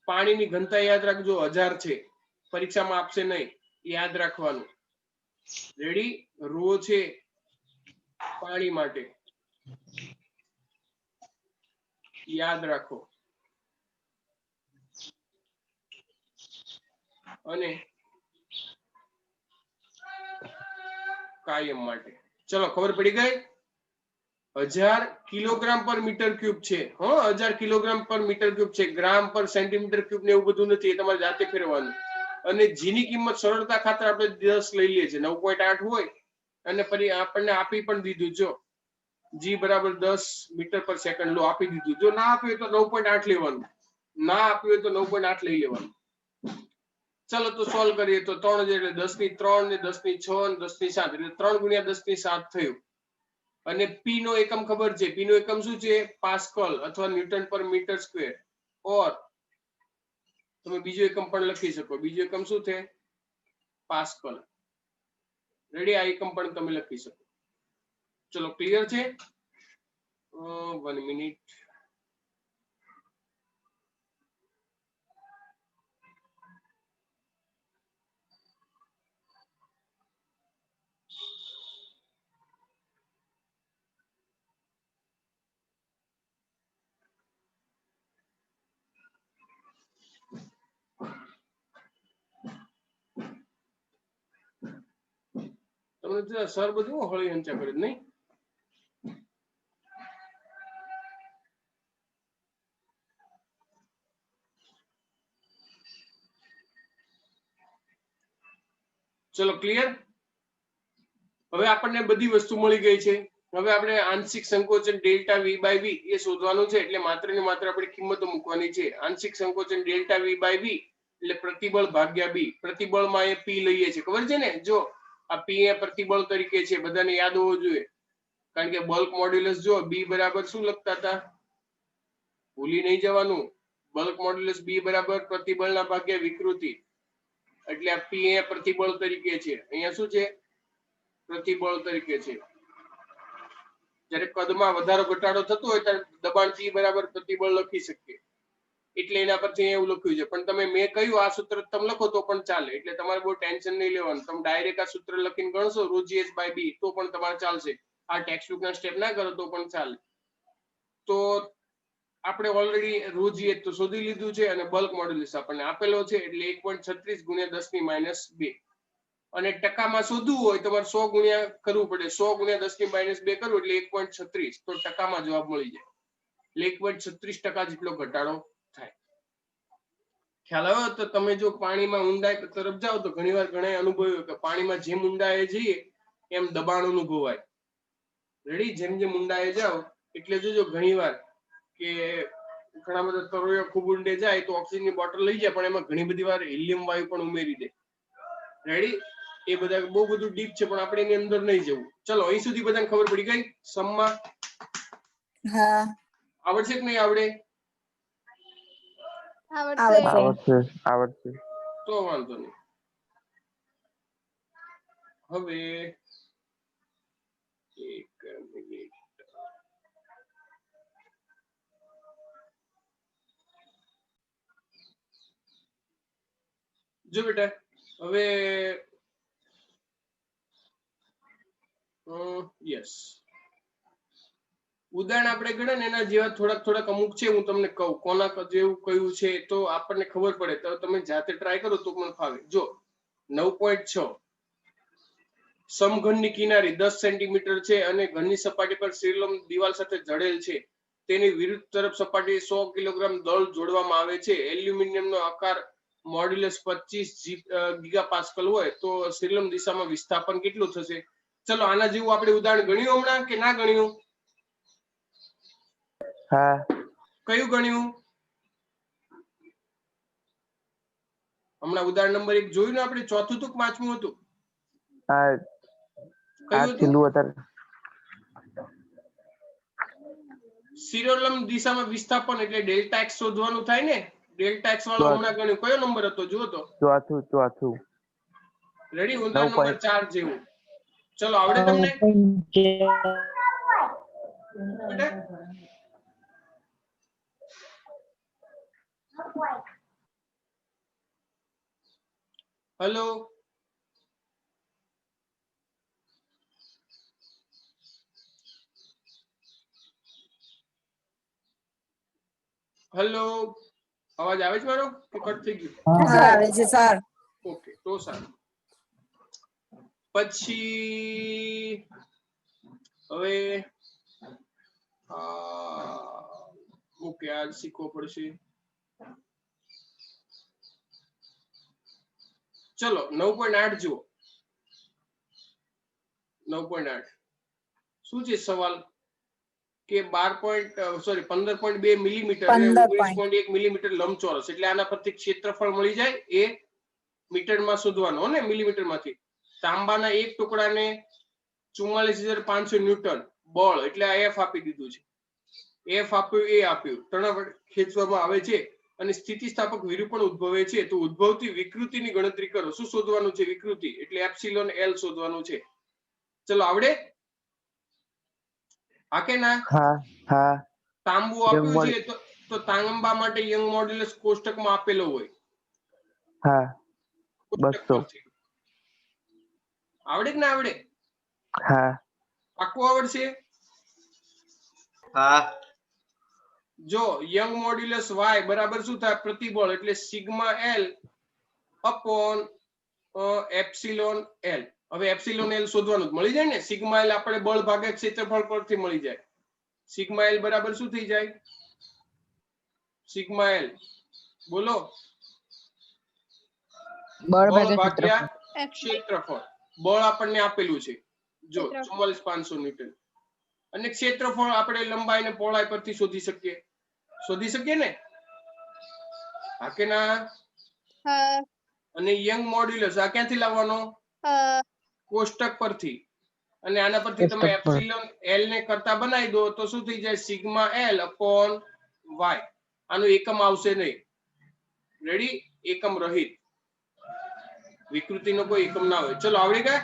પાણીની ઘનતા યાદ રાખજો 1000 છે, પરીક્ષામાં આપશે નહીં, યાદ રાખવાનું. રેડી? રો છે પાણી માટે, યાદ રાખો. અને કાયમ માટે. ચલો ખબર પડી ગઈ? 1000 કિલોગ્રામ પર મીટર ક્યુબ છે. 1000 કિલોગ્રામ પર મીટર ક્યુબ છે. ગ્રામ પર સેન્ટીમીટર ક્યુબ ને એવું બધું નથી, એ તમારે જાતે ફેરવવાનું. અને જીની કિંમત સરળતા ખાતર આપણે 10 લઈ લઈએ છીએ. 9.8 હોય અને ફરી આપણને આપી પણ દીધું, જો જી બરાબર 10 મીટર પર સેકન્ડ લો, આપી દીધું. જો ના આપ્યું તો 9.8 લેવાનું, ના આપ્યું હોય તો 9.8 લઈ લેવાનું. ચલો તો સોલ્વ કરીએ તો 3000 એટલે 10 ની 3 ને 10 ની 6 ને 10 ની 7 એટલે 3 ગુણ્યા 10 ની 7 થયું. અને પી નો એકમ ખબર છે, પી નો એકમ શું છે? પાસ્કલ અથવા ન્યૂટન પર મીટર સ્ક્વેર. ઓર તમે બીજો એકમ પણ લખી શકો. બીજો એકમ શું છે? પાસ્કલ. રેડી? આ એકમ પણ તમે લખી શકો. ચલો ક્લિયર છે? 1 મિનિટ. તમને સર બધું હળી હંચા કરે નહીં? ચલો ક્લિયર? હવે આપણને બધી વસ્તુ મળી ગઈ છે. હવે આપણે આંશિક સંકોચન ડેલ્ટા વી બાય વી એ શોધવાનું છે. એટલે માત્ર ને માત્ર આપણે કિંમતો મૂકવાની છે. આંશિક સંકોચન ડેલ્ટા વી બાય વી એટલે પ્રતિબળ ભાગ્યા બી. પ્રતિબળમાં એ પી લઈએ છીએ, ખબર છે ને? જો આ પી એ પ્રતિબળ તરીકે છે, બધાને યાદ હોવું જોઈએ. કારણ કે બલ્ક મોડ્યુલસ જો બી બરાબર શું લખતા હતા? ભૂલી નહીં જવાનું. બલ્ક મોડ્યુલસ બી બરાબર પ્રતિબળના ભાગ્યા વિકૃતિ. એટલે આ પી એ પ્રતિબળ તરીકે છે. અહીંયા શું છે? પ્રતિબળ તરીકે છે. જ્યારે કદમાં વધારો ઘટાડો થતો હોય ત્યારે દબાણ P બરાબર પ્રતિબળ લખી શકીએ. એટલે એના પરથી એવું લખ્યું છે. પણ તમે મેં કહ્યું આ સૂત્ર તમે લખો તો પણ ચાલે. એટલે તમારે બહુ ટેન્શન નહીં લેવાનું. તમે ડાયરેક્ટ આ સૂત્ર લખીને ગણશો ρgs by b તો પણ તમારે ચાલશે. આ ટેક્સ્ટ બુક ના સ્ટેપ ના કરો તો પણ ચાલે. તો આપણે ઓલરેડી ρgs તો શોધી લીધું છે અને બલ્ક મોડ્યુલસ આપણને આપેલો છે. એટલે 1.36 ગુણ્યા 10 ની -2. અને ટકામાં શોધવું હોય તમારે 100 ગુણ્યા કરવું પડે. 100 ગુણ્યા 10 ની -2 કરવું એટલે 1.36. તો ટકામાં જવાબ મળી જાય. એટલે 1.36% જેટલો ઘટાડો થાય. ખ્યાલ આવ્યો? તો તમે જો પાણીમાં ઊંડાઈ તરફ જાઓ તો ઘણીવાર ઘણા અનુભવ્યું કે પાણીમાં જેમ ઊંડાઈએ જઈએ એમ દબાણ અનુભવાય. રેડી? જેમ જેમ ઊંડાઈએ જાઓ એટલે જોજો ઘણીવાર કે ઘણા બધા તરવૈયા ખૂબ ઊંડે જાય તો ઓક્સિજનની બોટલ લઈ જાય પણ એમાં ઘણી બધી વાર હિલિયમ વાયુ પણ ઉમેરી દે. રેડી? એ બધા બહુ બધું ડીપ છે પણ આપણે એની અંદર નહીં જવું. ચલો અહીં સુધી બધાને ખબર પડી ગઈ? સમમાં હા આવડશે કે નહીં આવડે? આવડશે. આવડશે. તો વાંધો નહીં. હવે એક મિનિટ. જો બેટા હવે યસ ઉદાહરણ આપણે ગણે ને એના જેવા થોડાક અમુક છે. હું તમને કહું કોના જેવું કયું છે તો આપણને ખબર પડે. તો તમે જાતે ટ્રાય કરો તો પણ ફાવે. જો 9.6 સમઘનની કિનારી 10 સેન્ટીમીટર છે અને ઘનની સપાટી પર શ્રીલંબ દિવાલ સાથે જડેલ છે. તેની વિરુદ્ધ તરફ સપાટી 100 કિલોગ્રામ દળ જોડવામાં આવે છે. એલ્યુમિનિયમનો આકાર મોડ્યુલસ 25 ગીગાપાસ્કલ હોય તો શ્રીલંબ દિશામાં વિસ્થાપન કેટલું થશે? ચલો આના જેવું આપણે ઉદાહરણ ગણ્યું હમણાં કે ના ગણ્યું? હા. કયું ગણ્યું? હમણાં ઉદાહરણ નંબર 1 જોયું ને આપણે? ચોથું હતું કે પાંચમું હતું? આ કયું હતું? છેલ્લું અત્યારે શિરોલંબ દિશામાં વિસ્થાપન એટલે ડેલ્ટા એક્સ શોધવાનું થાય ને. ડેલ્ટા એક્સ વાળો હમણાં ગણ્યું. કયો નંબર હતો જુઓ તો? ચોથું. રેડી? ઉદાહરણ નંબર 4 જેવું. ચલો આવડે તમને? હેલો હેલો અવાજ આવે છે મારો કે કટ થઈ ગયું? હા આવે છે સર. ઓકે તો સારું. પછી હવે ઓકે આ શીખવો પડશે. ચલો 9.8 જુઓ. 9.8 શું છે સવાલ કે 15.2 મિલીમીટર અને 19.1 મિલીમીટર લંબચોરસ એટલે આના પરથી ક્ષેત્રફળ મળી જાય એ મીટરમાં શોધવાનો ને મિલીમીટરમાંથી. તાંબાના એક ટુકડાને 44,500 ન્યૂટન બળ એટલે આ એફ આપી દીધું છે. એફ આપ્યું એ આપ્યું ત્રણ વડે ખેંચવામાં આવે છે અને સ્થિતિસ્થાપક વિરૂપણ ઉદ્ભવે છે તો ઉદ્ભવતી વિકૃતિની ગણતરી કરો. શું શોધવાનું છે? વિકૃતિ એટલે એપ્સિલોન એલ શોધવાનું છે. ચલો આવડે? હા કે ના? હા હા તાંબુ આપ્યું છે તો તાંબા માટે યંગ મોડ્યુલસ કોષ્ટકમાં આપેલો હોય. હા કોષ્ટક 200 પરથી. આવડે કે ના આવડે? હા પાક્કું આવડશે? હા જો યંગ મોડ્યુલસ y બરાબર શું થાય? પ્રતિબળ એટલે sigma l upon epsilon L. હવે એપ્સિલોન એલ શોધવાનું મળી જાય ને. સિગ્મા એલ આપણે બળ ભાગ્યા ક્ષેત્રફળ પરથી મળી જાય. સિગ્મા એલ બરાબર શું થઈ જાય? સિગ્મા એલ બોલો. બળ ભાગ્યા ક્ષેત્રફળ. બળ આપણને આપેલું છે જો 44,500 ન્યૂટન અને ક્ષેત્રફળ આપણે લંબાઈ અને પહોળાઈ પરથી શોધી શકીએ ને? હા કે ના? હા અને યંગ મોડ્યુલસ આ ક્યાંથી લાવવાનો? કોષ્ટક પરથી. અને આના પરથી તમે એપ્સિલોન એલ ને કરતા બનાવી દો તો શું થઈ જાય? Sigma l upon y. આનો એકમ આવશે નહીં. રેડી? એકમ રહિત. વિકૃતિનો કોઈ એકમ ના હોય. ચલો આવડી ગયા?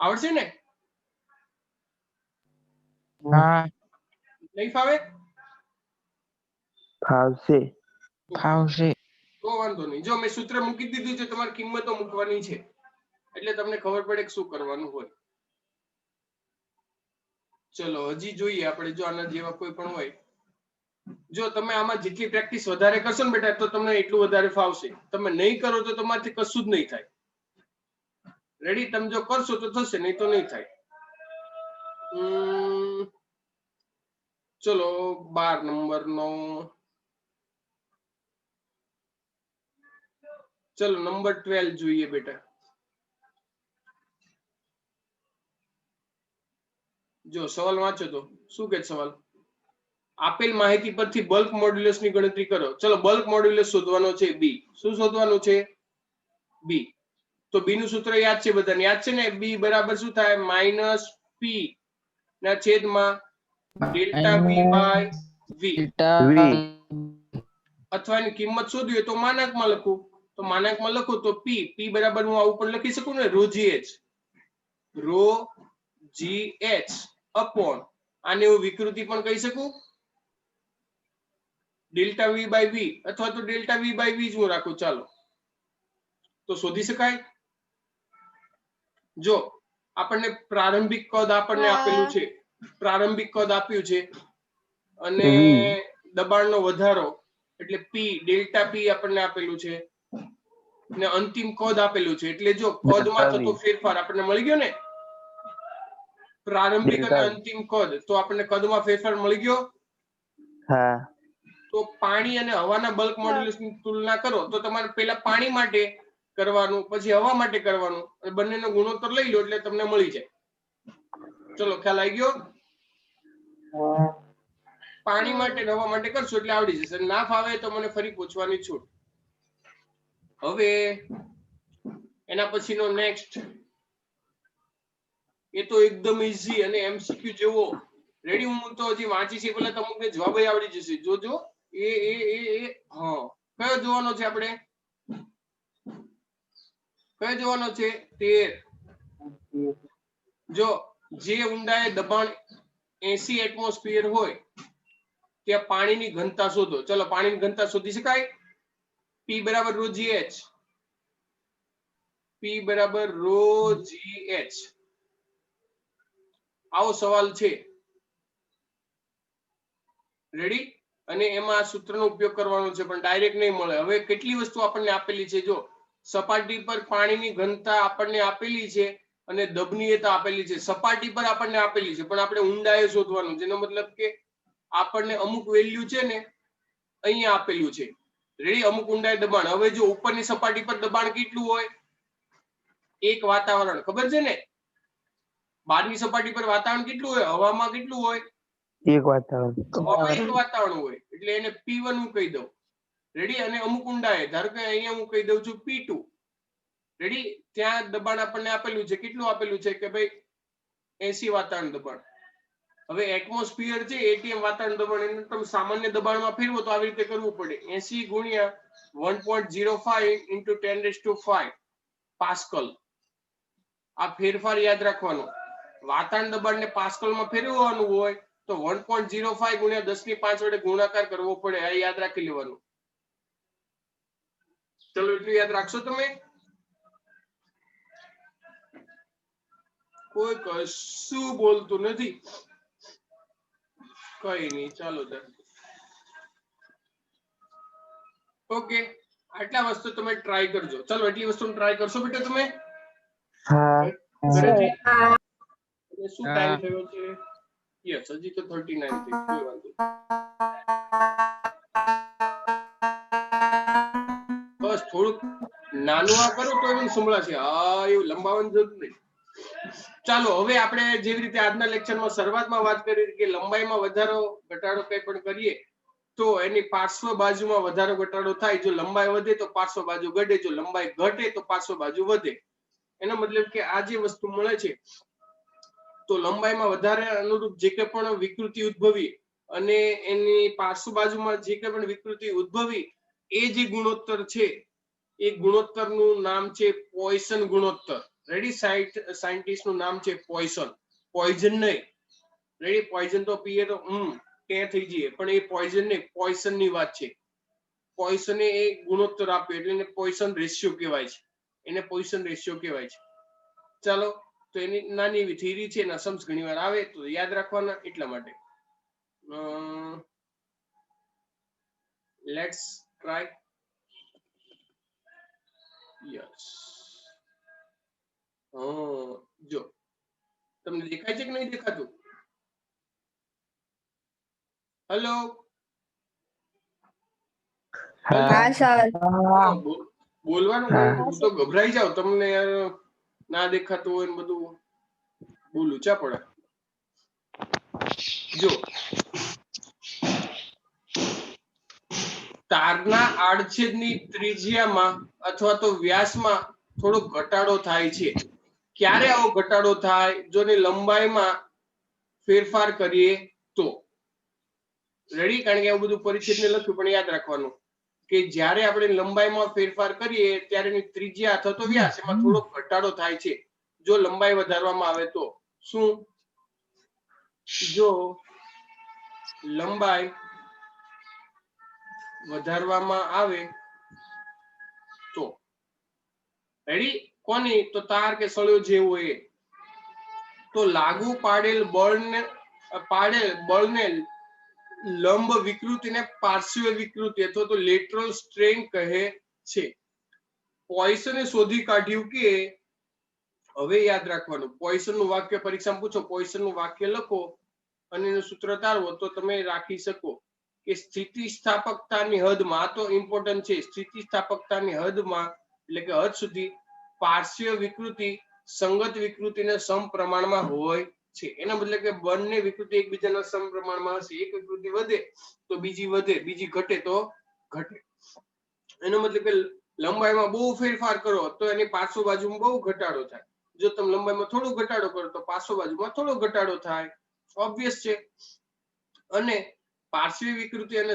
આવડશે ને? હા નહીં ફાવે? ફાવશે તો વાંધો નહીં. જો મેં સૂત્ર મૂકી દીધું છે, તમારે કિંમતો મૂકવાની છે એટલે તમને ખબર પડે કે શું કરવાનું હોય. ચલો હજી જોઈએ આપણે. જો આના જેવા કોઈ પણ હોય, જો તમે આમાં જેટલી પ્રેક્ટિસ વધારે કરશો ને બેટા તો તમને એટલું વધારે ફાવશે. તમે નહીં કરો તો તમારાથી કશું જ નહીં થાય. રેડી? તમે જો કરશો તો થશે, નહીં તો નહીં થાય. ચલો 12 નંબરનો. ચલો નંબર 12 જોઈએ બેટા. જો સવાલ વાંચો તો શું કે સવાલ? આપેલ માહિતી પરથી બલ્ક મોડ્યુલસ ની ગણતરી કરો. ચલો બલ્ક મોડ્યુલસ શોધવાનો છે બી. શું શોધવાનું છે? બી. તો બી નું સૂત્ર યાદ છે બધાને? યાદ છે ને? બી બરાબર શું થાય? માઇનસ પી ના છેદમાં ડેલ્ટા વી બાય વી. અથવા એની કિંમત શોધવી હોય તો માનાંકમાં લખું. તો માનાંકમાં લખું તો પી. પી બરાબર હું આ ઉપર લખી શકું ને? રો જી એચ અપોન આને હું વિકૃતિ પણ કહી શકું ડેલ્ટા વી બાય વી અથવા તો ડેલ્ટા વી બાય વી જ હું રાખું. ચાલો તો શોધી શકાય. જો આપણને પ્રારંભિક કદ આપણને આપેલું છે, પ્રારંભિક કદ આપ્યું છે અને દબાણનો વધારો એટલે પી ડેલ્ટા પી આપણને આપેલું છે ને અંતિમ કદ આપેલું છે. એટલે જો કદમાં થતો ફેરફાર આપણને મળી ગયો ને. પ્રારંભિક અને અંતિમ કદ તો આપણને કદમાં ફેરફાર મળી ગયો. હા તો પાણી અને હવાના બલ્ક મોડ્યુલસની તુલના કરો તો તમારે પહેલા પાણી માટે કરવાનું, પછી હવા માટે કરવાનું અને બંનેનો ગુણોત્તર લઈ લો એટલે તમને મળી જાય. ચલો ખ્યાલ આવી ગયો? પાણી માટે હવા માટે કરશો એટલે આવડી જશે. ના ફાવે તો મને ફરી પૂછવાની છૂટ. હવે એના પછીનો નેક્સ્ટ એ તો એકદમ ઈઝી અને એમસીક્યુ જેવો. રેડી? હું તો હજી વાંચી છે પેલા તમને જવાબ આવડી જશે. જોજો. હા કયો જોવાનો છે આપણે? કયો જોવાનો છે? 13. જો જે ઊંડાએ દબાણ 80 એટમોસ્ફિયર હોય ત્યાં પાણીની ઘનતા શોધો. ચલો પાણીની ઘનતા શોધી શકાય? P બરાબર rho GH. P બરાબર rho GH. આવો સવાલ છે. રેડી? અને એમાં આ સૂત્રનો ઉપયોગ કરવાનો છે પણ ડાયરેક્ટ નહીં મળે. હવે કેટલી વસ્તુ આપણને આપેલી છે જો સપાટી પર પાણીની ઘનતા આપણને આપેલી છે અને દબનીયતા આપેલી છે. સપાટી પર આપણને આપેલી છે પણ આપણે ઊંડાઈએ શોધવાનું છે. એનો મતલબ કે આપણને અમુક વેલ્યુ છે ને અહીંયા આપેલું છે. રેડી? અમુક ઊંડાઈ દબાણ. હવે જો ઉપરની સપાટી પર દબાણ કેટલું હોય? એક વાતાવરણ. ખબર છે ને? બહારની સપાટી પર વાતાવરણ કેટલું હોય? હવામાં કેટલું હોય? એક વાતાવરણ. હવામાં એક વાતાવરણ હોય એટલે એને P1 હું કહી દઉં. રેડી? અને અમુક ઊંડાઈ ધારો કે અહીંયા હું કહી દઉં છું P2. રેડી? ત્યાં દબાણ આપણને આપેલું છે. કેટલું આપેલું છે કે ભાઈ 80 વાતાવરણ દબાણ. હવે એટમોસ્ફિયર છે એટીએમ વાતાવરણ દબાણ એને તમે સામાન્ય દબાણમાં ફેરવો તો આવી રીતે કરવું પડે. 80 ગુણ્યા 1.05 into 10⁵ પાસ્કલ. આ ફેરફાર યાદ રાખવાનો. વાતાવરણ દબાણને પાસ્કલમાં ફેરવવાનું હોય તો 1.05 ગુણ્યા 10⁵ વડે ગુણાકાર કરવો પડે. આ યાદ રાખી લેવાનું. ચલો એટલું યાદ રાખશો તમે? કોઈ કશું બોલતું નથી. કઈ નહીં, ચાલો ઓકે. આટલા વસ્તુ તમે ટ્રાય કરજો. ચલો એટલી વસ્તુ ટ્રાય કરશો બેટા તમે? હા. ઘરેથી? હા. અને શું ટાઈમ થયો છે? યસ, હજી તો 39 થઈ. કોઈ વાંધો નહીં. બસ થોડુંક નાનું આ કરો તો એનું સંભળાશે. હા, એવું લંબાવવાની જરૂર નહીં. ચાલો હવે આપણે જેવી રીતે આજના લેક્ચરમાં શરૂઆતમાં વાત કરી કે લંબાઈમાં વધારો ઘટાડો કંઈ પણ કરીએ તો એની પાર્શ્વ બાજુમાં વધારો ઘટાડો થાય. જો લંબાઈ વધે તો પાર્શ્વ બાજુ ઘટે, જો લંબાઈ ઘટે તો પાર્શ્વ બાજુ વધે. એનો મતલબ કે આ જે વસ્તુ મળે છે તો લંબાઈમાં વધારે અનુરૂપ જે કંઈ પણ વિકૃતિ ઉદ્ભવી અને એની પાર્શ્વ બાજુમાં જે કંઈ પણ વિકૃતિ ઉદ્ભવી એ જે ગુણોત્તર છે એ ગુણોત્તરનું નામ છે પોઇસન ગુણોત્તર. રેડી? સાયન્ટિસ્ટ નું નામ છે પોઇસન. પોઈઝન નહીં. રેડી? પોઈઝન તો પીએ તો તે થઈ જઈએ પણ એ પોઈઝન નહીં, પોઇસન ની વાત છે. પોઇસને એ ગુણોત્તર આપ્યો એટલે એને પોઇસન રેશિયો કહેવાય છે. એને પોઇસન રેશિયો કહેવાય છે. ચાલો તો એની નાની એવી થિયરી છે. એના સમ્સ ઘણીવાર આવે તો યાદ રાખવાના એટલા માટે. Let's try. યસ. જો તમને દેખાય છે કે નહીં દેખાતું? હેલો? હા સર. બોલવાનું હા. હું તો ગભરાઈ જાઉં તમને યાર ના દેખાતું હોય ને બધું બોલ ઊંચા પડે. જો તારના આડછેદની ત્રિજ્યામાં અથવા તો વ્યાસમાં થોડો ઘટાડો થાય છે. ક્યારે આવો ઘટાડો થાય? જો એની લંબાઈમાં ફેરફાર કરીએ તો. રેડી? કારણ કે આવું બધું પરિચ્છેદને લખ્યું પણ યાદ રાખવાનું કે જ્યારે આપણે લંબાઈમાં ફેરફાર કરીએ ત્યારે એની ત્રિજ્યા અથવા તો વ્યાસ એમાં થોડો ઘટાડો થાય છે. જો લંબાઈ વધારવામાં આવે તો. શું? જો લંબાઈ વધારવામાં આવે તો. રેડી? કોની? તો તાર કે સળિયો જેવો એ તો લાગુ પાડેલ બળને લંબ વિકૃતિને પાર્શ્વ વિકૃતિ અથવા તો લેટરલ સ્ટ્રેન કહે છે. પોઈસને શોધી કાઢ્યું કે હવે યાદ રાખવાનું પોઈસનનું વાક્ય પરીક્ષામાં પૂછો પોઈસનનું વાક્ય લખો અને એનું સૂત્ર તારવો તો તમે રાખી શકો કે સ્થિતિસ્થાપકતાની હદમાં, આ તો ઇમ્પોર્ટન્ટ છે, સ્થિતિસ્થાપકતાની હદમાં એટલે કે હદ સુધી પાર્શ્વ વિકૃતિ સંગત વિકૃતિને સમપ્રમાણમાં હોય છે. એના બદલે કે બંને વિકૃતિ એકબીજાના સમપ્રમાણમાં હશે. એક વિકૃતિ વધે તો બીજી વધે, બીજી ઘટે તો ઘટે. એનો મતલબ કે લંબાઈમાં બહુ ફેરફાર કરો તો એની પાર્શ્વ બાજુમાં બહુ ઘટાડો થાય. જો તમે લંબાઈમાં થોડો ઘટાડો કરો તો પાર્શ્વ બાજુમાં થોડો ઘટાડો થાય. ઓબ્વિયસ છે. અને પાર્શ્વ વિકૃતિ અને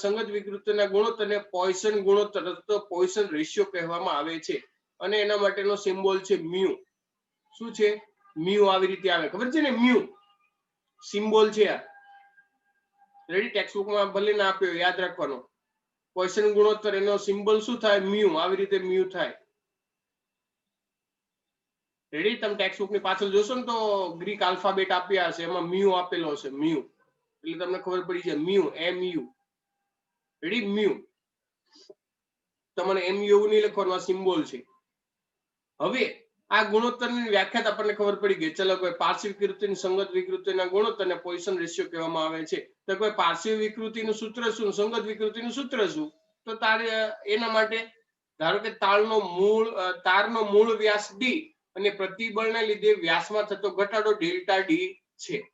સંગત વિકૃતિના ગુણોત્તરને પોઈસન ગુણોત્તર અથવા પોઈસન રેશિયો કહેવામાં આવે છે. અને એના માટેનો સિમ્બોલ છે મ્યુ. શું છે? મ્યુ. આવી રીતે આવે, ખબર છે ને? મ્યુ સિમ્બોલ છે આ. રેડી ટેક્સ્ટ બુકમાં ભલે ના આપ્યો યાદ રાખવાનો પોઈસન ગુણોત્તર એનો સિમ્બોલ શું થાય મ્યુ આવી રીતે મ્યુ થાય રેડી તમે ટેક્સ્ટ બુક ની પાછળ જોશો ને તો ગ્રીક આલ્ફાબેટ આપ્યા હશે એમાં મ્યુ આપેલો હશે મ્યુ એટલે તમને ખબર પડી જાય મ્યુ MU રેડી મ્યુ તમને MU નહીં લખવાનું આ સિમ્બોલ છે હવે આ ગુણોત્તરની વ્યાખ્યા આપણને ખબર પડી ગઈ ચલો કોઈ પાર્શ્વ વિકૃતિ સંગત વિકૃતિના ગુણોત્તરને પોઈસન રેશિયો કહેવામાં આવે છે તો કોઈ પાર્શ્વ વિકૃતિનું સૂત્ર શું સંગત વિકૃતિનું સૂત્ર શું તો તારે એના માટે ધારો કે તારનો મૂળ વ્યાસ d અને પ્રતિબળના લીધે વ્યાસમાં થતો ઘટાડો ડેલ્ટા ડી છે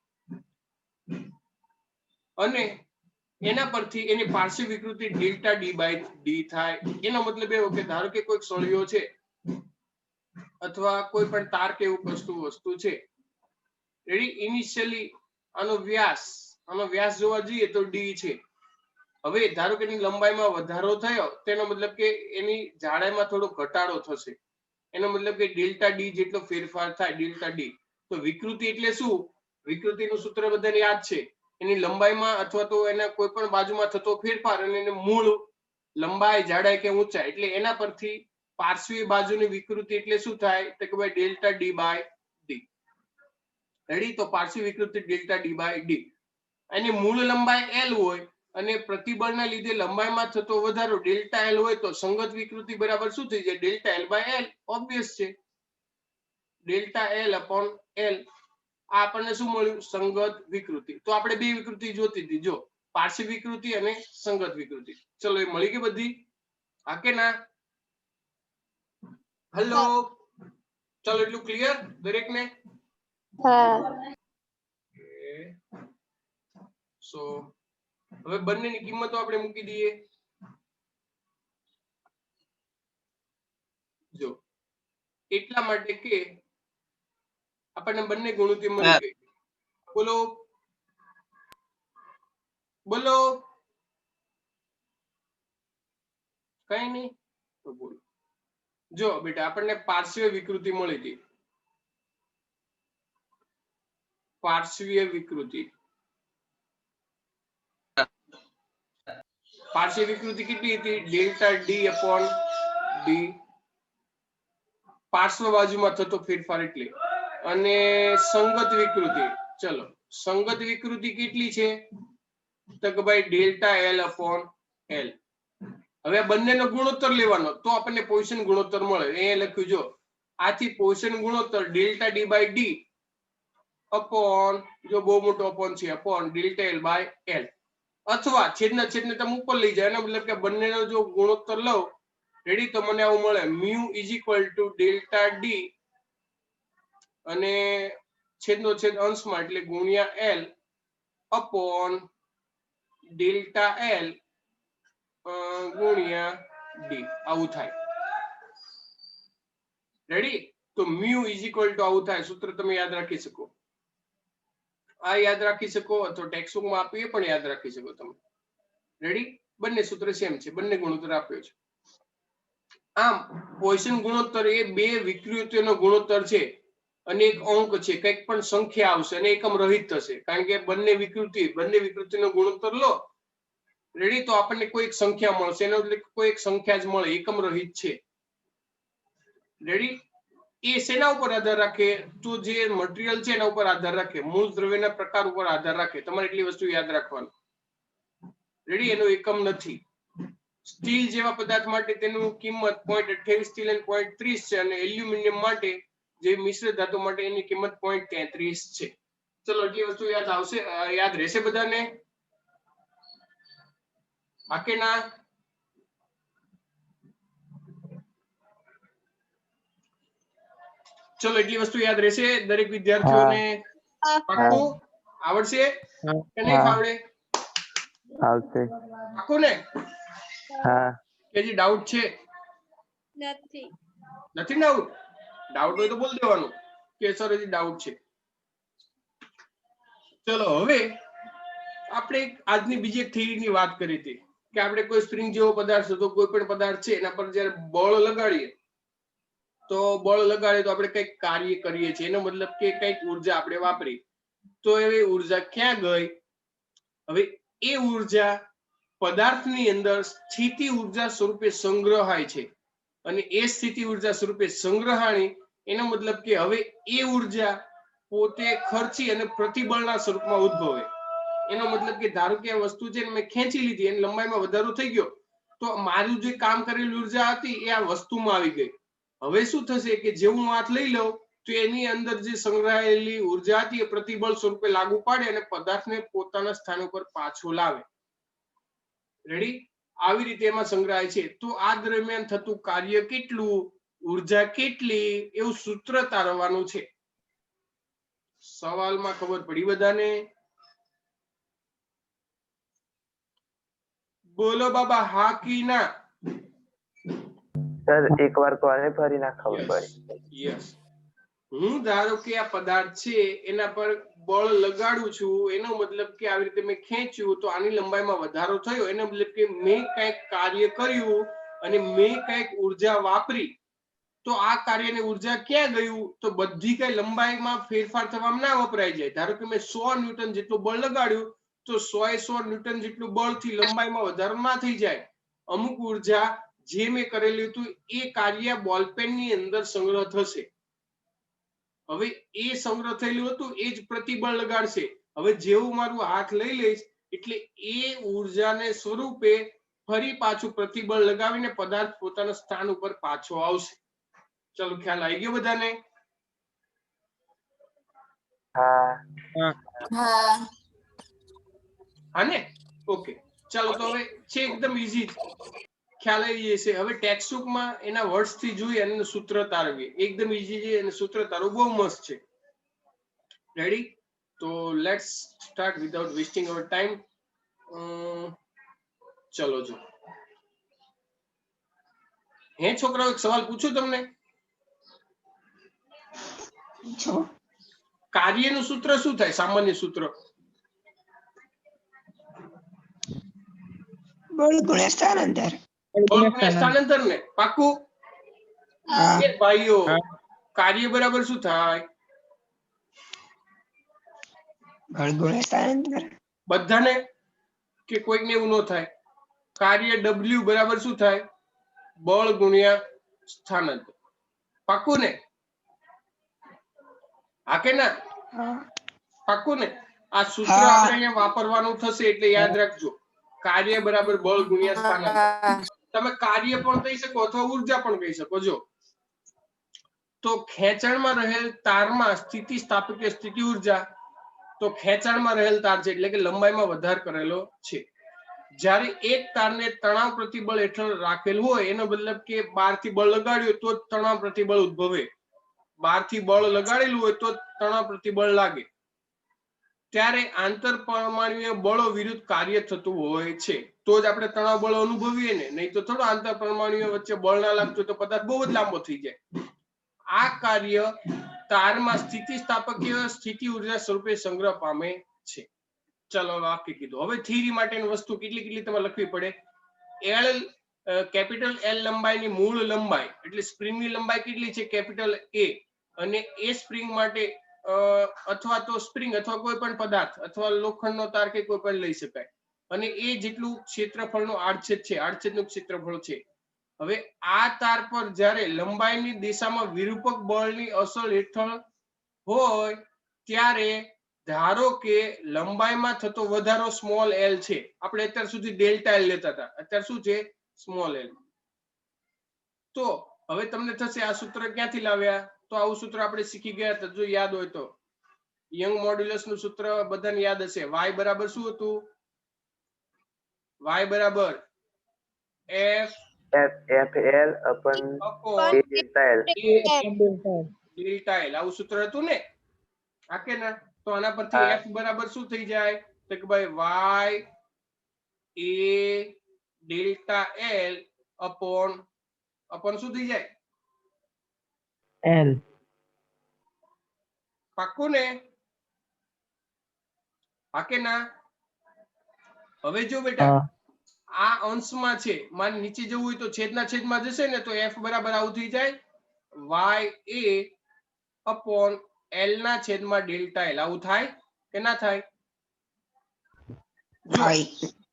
અને એના પરથી એની પાર્શ્વ વિકૃતિ ડેલ્ટા ડી બાય ડી થાય એનો મતલબ એવો કે ધારો કે કોઈ સળિયો છે અથવા કોઈ પણ તાર કે એવું વસ્તુ છે રેડી ઇનિશિયલી આનો વ્યાસ જોવા જઈએ તો ડી છે હવે ધારો કે એની લંબાઈમાં વધારો થયો તેનો મતલબ કે એની જાડાઈમાં થોડો ઘટાડો થશે એનો મતલબ કે ડેલ્ટા ડી જેટલો ફેરફાર થાય ડેલ્ટા ડી તો વિકૃતિ એટલે શું વિકૃતિનું સૂત્ર બધાને યાદ છે એની લંબાઈમાં અથવા તો એના કોઈ પણ બાજુમાં થતો ફેરફાર અને એને મૂળ લંબાઈ જાડાઈ કે ઊંચાઈ એટલે એના પરથી પાર્શ્વીય બાજુની વિકૃતિ એટલે શું થાય તો કે ભાઈ delta d by d ready તો પાર્શ્વ વિકૃતિ ડેલ્ટા ડી બાય ડી એની મૂળ લંબાઈ L હોય અને પ્રતિબળના લીધે લંબાઈમાં થતો વધારો ડેલ્ટા L હોય તો સંગત વિકૃતિ બરાબર શું થઈ જાય delta L by L obvious છે ડેલ્ટા L અપોન L આ આપણને શું મળ્યું સંગત વિકૃતિ તો આપણે બે વિકૃતિ જોતી હતી જો પાર્શ્વ વિકૃતિ અને સંગત વિકૃતિ ચલો એ મળી ગઈ બધી હા કે ના હેલો ચલો એટલું ક્લિયર દરેકને હા સો હવે બંનેની કિંમતો આપણે મૂકી દઈએ જો એટલા માટે કે આપણને બંને ગુણોત્તર મળી ગઈ બોલો બોલો કઈ નહીં તો બોલો જો બેટા આપણને પાર્શ્વીય વિકૃતિ મળી હતી પાર્શ્વીય વિકૃતિ કેટલી હતી ડેલ્ટા ડી અપોન ડી પાર્શ્વ બાજુમાં થતો ફેરફાર એટલે અને સંગત વિકૃતિ ચલો સંગત વિકૃતિ કેટલી છે તો કે ભાઈ ડેલ્ટા L અપોન L હવે બંનેનો ગુણોત્તર લેવાનો તો આપણને પોઈસન ગુણોત્તર મળે એ લખ્યું જો આથી પોઈસન ગુણોત્તર delta d by d upon જો બહુ મોટો અપોન છે upon delta L by L અથવા છેદના છેદને તમે ઉપર લઈ જાય એનો મતલબ કે બંનેનો જો ગુણોત્તર લો રેડી તો મને આવું મળે mu is equal to delta D અને છેદનો છેદ અંશમાં એટલે ગુણ્યા L અપોન ડેલ્ટા L ગુણ્યા ડી આવું થાય રેડી તો મ્યુ ઇઝ ઇક્વલ ટુ આવું થાય સૂત્ર તમે યાદ રાખી શકો આ યાદ રાખી શકો અથવા ટેક્સ્ટ બુકમાં આપ્યું એ પણ યાદ રાખી શકો તમે રેડી બંને સૂત્ર સેમ છે બંને ગુણોત્તર આપ્યો છે આમ પોઈસન ગુણોત્તર એ બે વિકૃતિઓનો ગુણોત્તર છે અને એક અંક છે કંઈક પણ સંખ્યા આવશે અને એકમ રહિત થશે કારણ કે બંને વિકૃતિનો ગુણોત્તર લો રેડી તો આપણને કોઈ એક સંખ્યા મળશે એનો એટલે કોઈ એક સંખ્યા જ મળે એકમ રહિત છે રેડી એ શેના ઉપર આધાર રાખે તો જે મટીરીયલ છે એના ઉપર આધાર રાખે મૂળ દ્રવ્યના પ્રકાર ઉપર આધાર રાખે તમારે એટલી વસ્તુ યાદ રાખવાનું રેડી એનો એકમ નથી સ્ટીલ જેવા પદાર્થ માટે તેનું કિંમત 0.28 સ્ટીલ અને 0.30 છે અને એલ્યુમિનિયમ માટે જે મિશ્ર ધાતુ માટે એની કિંમત 0.33 છે ચલો એટલી વસ્તુ યાદ આવશે યાદ રહેશે બધાને બાકી ના ચલો એટલી વસ્તુ યાદ રહેશે દરેક વિદ્યાર્થીઓને પાક્કું આવડશે કે નહીં આવડે આવશે પાક્કું ને હા કે જે ડાઉટ છે નથી ડાઉટ હોય તો બોલ દેવાનું કે સર હજી ડાઉટ છે ચલો હવે આપણે આજની બીજી એક થિયરીની વાત કરી હતી કે આપણે કોઈ સ્પ્રિંગ જેવો પદાર્થ હતો કોઈ પણ પદાર્થ છે એના પર જ્યારે બળ લગાડીએ તો આપણે કંઈક કાર્ય કરીએ છીએ એનો મતલબ કે કંઈક ઉર્જા આપણે વાપરી તો એવી ઉર્જા ક્યાં ગઈ હવે એ ઉર્જા પદાર્થની અંદર સ્થિતિ ઉર્જા સ્વરૂપે સંગ્રહાય છે અને એ સ્થિતિ ઉર્જા સ્વરૂપે સંગ્રહાણી એનો મતલબ કે હવે એ ઉર્જા પોતે ખર્ચી અને પ્રતિબળના સ્વરૂપમાં ઉદ્ભવે. એનો મતલબ કે ધારો કે આ વસ્તુ છે મેં ખેંચી લીધી અને લંબાઈમાં વધારો થઈ ગયો તો મારું જે કામ કરેલી ઉર્જા હતી એ આ વસ્તુમાં આવી ગઈ. હવે શું થશે કે જેવું હું હાથ લઈ લઉં તો એની અંદર જે સંગ્રહાયેલી ઉર્જા હતી એ પ્રતિબળ સ્વરૂપે લાગુ પાડે અને પદાર્થને પોતાના સ્થાન ઉપર પાછો લાવે. રેડી? આવી રીતે એમાં સંગ્રહાય છે. તો આ દરમિયાન થતું કાર્ય કેટલું, ઉર્જા કેટલી, એવું સૂત્ર તારવવાનું છે. સવાલમાં ખબર પડી બધાને? બોલો બાબા, હા કી ના? સર એકવાર કોને ફરી ના ખબર પડી. યસ. હું ધારો કે આ પદાર્થ છે એના પર બળ લગાડું છું, એનો મતલબ કે આવી રીતે મેં ખેંચ્યું તો આની લંબાઈમાં વધારો થયો, એનો મતલબ કે મેં કંઈક કાર્ય કર્યું અને મેં કંઈક ઉર્જા વાપરી. તો આ કાર્યની ઉર્જા ક્યાં ગયું? તો બધી કઈ લંબાઈમાં ફેરફાર થવામાં ના વપરાઈ જાય. ધારો કે મેં 100 ન્યૂટન જેટલું બળ લગાડ્યું તો 100 ન્યૂટન જેટલું બળથી લંબાઈમાં વધારો ના થઈ જાય. અમુક ઉર્જા જે મેં કરેલું હતું એ કાર્ય બોલપેનની અંદર સંગ્રહ થશે. હવે એ સંગ્રહ થયેલું હતું એ જ પ્રતિબળ લગાડશે. હવે જેવું મારું હાથ લઈ લઈશ એટલે એ ઉર્જાને સ્વરૂપે ફરી પાછું પ્રતિબળ લગાવીને પદાર્થ પોતાના સ્થાન ઉપર પાછો આવશે. ચલો, ખ્યાલ આવી ગયો બધાને? હા. હા ને? ઓકે, ચાલો. તો હવે છે એકદમ ઈઝી, ખ્યાલ આવી જશે. હવે ટેક્સ્ટબુકમાં એના વર્ડ્સ થી જોઈ અને સૂત્ર તારવીએ. એકદમ ઈઝી છે અને સૂત્ર તારવું બહુ મસ્ત છે. રેડી? તો let's start without wasting hour time. ચલો જો. હે છોકરાઓ, એક સવાલ પૂછું તમને? કાર્યનું સૂત્ર શું થાય? સામાન્ય સૂત્ર બળ ગુણ્યા સ્થાનાંતર. બળ ગુણ્યા સ્થાનાંતર ને? પાક્કું? એ ભાઈઓ, કાર્ય બરાબર શું થાય? બળ ગુણ્યા સ્થાનાંતર. બધાને કે કોઈકને એવું ન થાય? કાર્ય W બરાબર શું થાય? બળ ગુણ્યા સ્થાનાંતર. પાક્કું ને? હા કે ના? પાક્કું ને? આ સૂત્ર આપણે અહીંયા વાપરવાનું થશે એટલે યાદ રાખજો. કાર્ય બરાબર બળ ગુણ્યા સ્થાનાંતર. તમે કાર્ય પણ કહી શકો અથવા ઉર્જા પણ કહી શકો. જો તો ખેંચાણમાં રહેલ તારમાં સ્થિતિ સ્થાપકીય સ્થિતિ ઉર્જા, તો ખેંચાણમાં રહેલ તાર છે એટલે કે લંબાઈમાં વધારો કરેલો છે. જ્યારે એક તારને તણાવ પ્રતિબળ હેઠળ રાખેલ હોય એનો મતલબ કે બહારથી બળ લગાડ્યું તો જ તણાવ પ્રતિબળ ઉદ્ભવે. બહારથી બળ લગાડેલું હોય તો તણાવ પ્રતિબળ લાગે. ત્યારે આંતર પરમાણુય બળો વિરુદ્ધ કાર્ય થતું હોય છે તો જ આપણે તણાવ બળ અનુભવીએ ને, નહીં તો થોડો આંતર પરમાણુય વચ્ચે બળ ના લાગતું તો પદાર્થ બહુ જ લાંબો થઈ જાય. આ કાર્ય તારમાં સ્થિતિ સ્થાપકીય સ્થિતિ ઉર્જા સ્વરૂપે સંગ્રહ પામે છે. ચલો, વાક્ય કીધું. હવે થિયરી માટેની વસ્તુ કેટલી તમારે લખવી પડે. એલ, કેપિટલ એલ લંબાઈની મૂળ લંબાઈ એટલે સ્પ્રિંગની લંબાઈ કેટલી છે? કેપિટલ એ. અને એ સ્પ્રિંગ માટે અથવા તો સ્પ્રિંગ અથવા કોઈ પણ પદાર્થ અથવા લોખંડનો તાર કે કોઈ પણ લઈ શકાય. અને એ જેટલું ક્ષેત્રફળનો આડછેદ છે, આડછેદનું ક્ષેત્રફળ છે. હવે આ તાર પર જ્યારે લંબાઈની દિશામાં વિરૂપક બળની અસર હેઠળ હોય ત્યારે ધારો કે લંબાઈમાં થતો વધારો સ્મોલ એલ છે. આપણે અત્યાર સુધી ડેલ્ટા એલ લેતા હતા, અત્યારે શું છે? Small L. તો હવે તમને થશે આ સૂત્ર ક્યાંથી લાવ્યા? તો આવું સૂત્ર આપણે શીખી ગયા હતા, જો યાદ હોય તો. યંગ મોડ્યુલસ નું સૂત્ર બધાને યાદ હશે. y બરાબર શું હતું? y બરાબર f FL upon A delta L. Delta L. આવું સૂત્ર હતું ને? હા કે ના? તો આના પરથી f બરાબર શું થઈ જાય? તો કે ભાઈ y a delta L upon શું થઈ જાય? L. પાક્કું ને? હા કે ના? હવે જો બેટા, આ અંશમાં છે, મારે નીચે જવું હોય તો છેદના છેદમાં જશે ને તો f બરાબર આવું થઈ જાય y a અપોન l ના છેદમાં ડેલ્ટા એલ. આવું થાય કે ના થાય? જો આઈ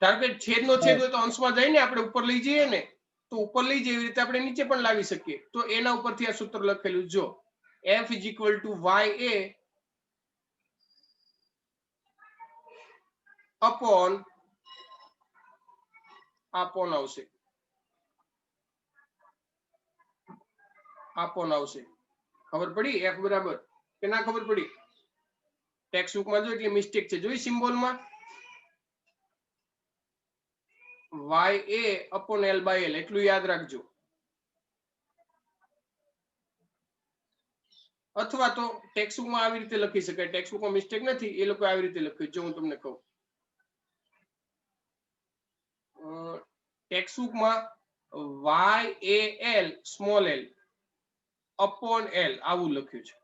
ધારો કે છેદનો છેદ હોય તો અંશમાં જઈને આપણે ઉપર લઈ જઈએ ને, તો ઉપર લઈ જઈએ એવી રીતે આપણે નીચે પણ લાવી શકીએ. તો એના ઉપરથી આ સૂત્ર લખેલું. જો f = ya upon આપોન આવશે, આપોન આવશે. ખબર પડી? f બરાબર કે ના ખબર પડી? ટેક્સ્ટ બુકમાં જો એટલે મિસ્ટેક છે, જોઈ સિમ્બોલમાં ya/l એટલું યાદ રાખજો. અથવા તો ટેક્સ્ટ બુકમાં આવી રીતે લખી શકાય. ટેક્સ્ટ બુકમાં મિસ્ટેક નથી, એ લોકો આવી રીતે લખ્યું. જો હું તમને કહું, ટેક્સ્ટ બુકમાં YAL small l upon l આવું લખ્યું છે.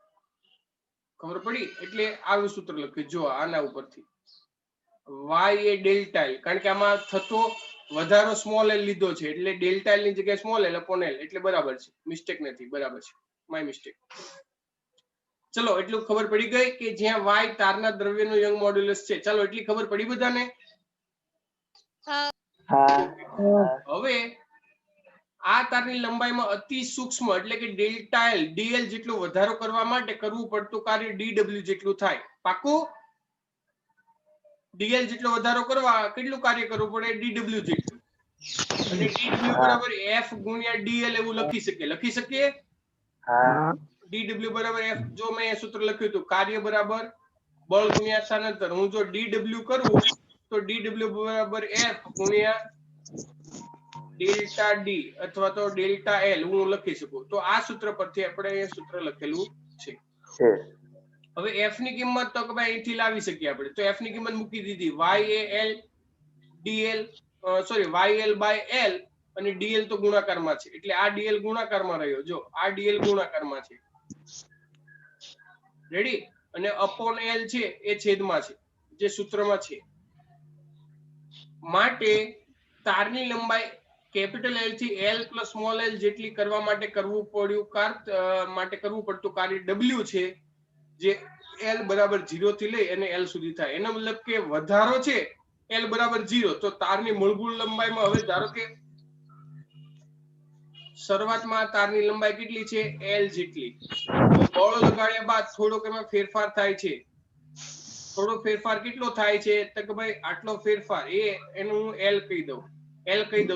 ખબર પડી? એટલે આવું સૂત્ર લખ્યું. જો આના ઉપરથી y એ ડેલ્ટા l, કારણ કે આમાં થતો વધારો સ્મોલ l લીધો છે, એટલે ડેલ્ટા l ની જગ્યાએ સ્મોલ l upon l, એટલે બરાબર છે, મિસ્ટેક નથી, બરાબર છે, માય મિસ્ટેક. ચલો એટલું ખબર પડી ગઈ કે જ્યાં y તારના દ્રવ્યનું યંગ મોડ્યુલસ છે. ચાલો એટલી ખબર પડી બધાને? હવે આ તારની લંબાઈમાં અતિ સૂક્ષ્મ એટલે કે ડેલ્ટા l dl જેટલો વધારો કરવા માટે કરવું પડતું કાર્ય dw જેટલું થાય. પાકું? dl જેટલો વધારો કરવા કેટલું કાર્ય કરવું પડે? dw જેટલું. અને dw બરાબર f ગુણ્યા dl એવું લખી શકીએ. લખી શકીએ? dw બરાબર f. જો મેં એ સૂત્ર લખ્યું હતું, કાર્ય બરાબર બળ ગુણ્યા સ્થાનાંતર. હું જો dw કરું તો dw બરાબર f ગુણ્યા ડેલ્ટા d અથવા તો ડેલ્ટા l હું લખી શકું. તો આ સૂત્ર પરથી આપણે સૂત્ર લખેલું છે. હવે f ની કિંમત તો કે ભાઈ અહીંથી લાવી શકીએ આપણે. તો f ની કિંમત મૂકી દીધી. YAL dl YL/l અને dl તો ગુણાકારમાં છે, એટલે આ dl ગુણાકારમાં રહ્યો. જો આ dl ગુણાકારમાં છે, રેડી? અને upon l છે એ છેદમાં છે, જે સૂત્રમાં છે. માટે તારની લંબાઈ કેપિટલ L થી L પ્લસ સ્મોલ l જેટલી કરવા માટે કરવું પડતું કાર્ય W છે, જે L બરાબર 0 થી લઈ અને L સુધી થાય. એનો મતલબ કે વધારો છે L બરાબર 0, તો તારની મૂળભૂત લંબાઈમાં હવે ધારો કે શરૂઆતમાં તારની લંબાઈ કેટલી છે? L જેટલી. તો બળ લગાડ્યા બાદ થોડોક એમાં ફેરફાર થાય છે. થોડો ફેરફાર કેટલો થાય છે? તો કે ભાઈ આટલો ફેરફાર, એનું હું L કહી દઉં.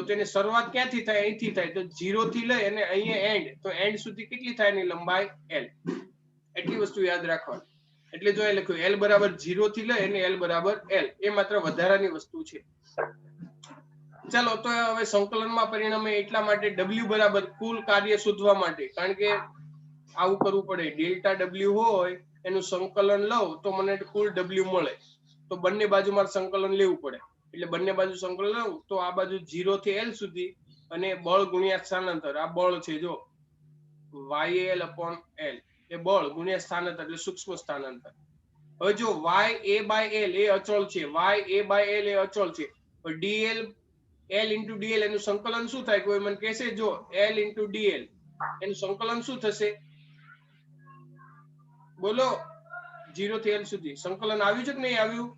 તો એની શરૂઆત ક્યાંથી થાય? અહીંથી થાય. તો 0 થી લઈ અને અહીંયા એન્ડ, તો એન્ડ સુધી કેટલી થાય એની લંબાઈ? L. એટલી વસ્તુ યાદ રાખવાની. એટલે જો એ લખ્યું L બરાબર 0 થી લઈ અને L બરાબર L, એ માત્ર વધારાની વસ્તુ છે. ચાલો તો હવે સંકલનમાં પરિણામે એટલા માટે W બરાબર કુલ કાર્ય શોધવા માટે, કારણ કે આવું કરવું પડે. ડેલ્ટા W હોય એનું સંકલન લઉં તો મને કુલ W મળે. તો બંને બાજુ મારે સંકલન લેવું પડે. એટલે બંને બાજુ સંકલન લઉં તો આ બાજુ 0 થી L સુધી અને બળ ગુણ્યા સ્થાનાંતર. આ બળ છે, જો YAL/L એ બળ ગુણ્યા સ્થાનાંતર એટલે સૂક્ષ્મ સ્થાનાંતર. હવે જો YA/L એ અચળ છે, YA/L એ અચળ છે, dl L into dl એનું સંકલન શું થાય? કોઈ મને કહેશે? જો L into dl એનું સંકલન શું થશે? બોલો. 0 થી L સુધી સંકલન આવ્યું છે કે નહીં આવ્યું?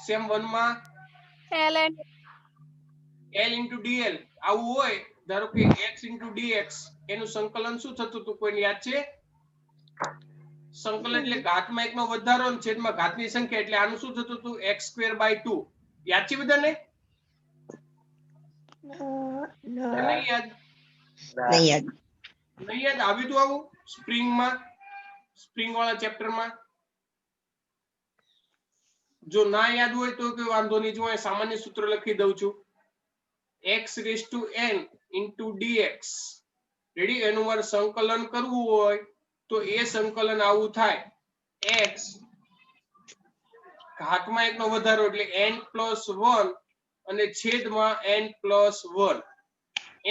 સેમ 1 માં L into dl આવું હોય, ધારો કે x into dx એનું સંકલન શું થતું હતું? કોઈને યાદ છે? સંકલન એટલે ઘાતમાં એકનો વધારો અને છેદમાં ઘાતની સંખ્યા, એટલે આનું શું થતું હતું? x²/2. યાદ છે બધાને? નહીં યાદ? નહીં યાદ. નહીં યાદ? આવ્યું હતું આવું સ્પ્રિંગ વાળા ચેપ્ટરમાં? જો ના યાદ હોય તો કોઈ વાંધો નહીં. જો અહીં સામાન્ય સૂત્ર લખી દઉં છું. x⁻n into dx. રેડી? એનું મારે સંકલન કરવું હોય તો એ સંકલન આવું થાય. x ઘાતમાં એકનો વધારો એટલે n+1 અને છેદમાં n+1.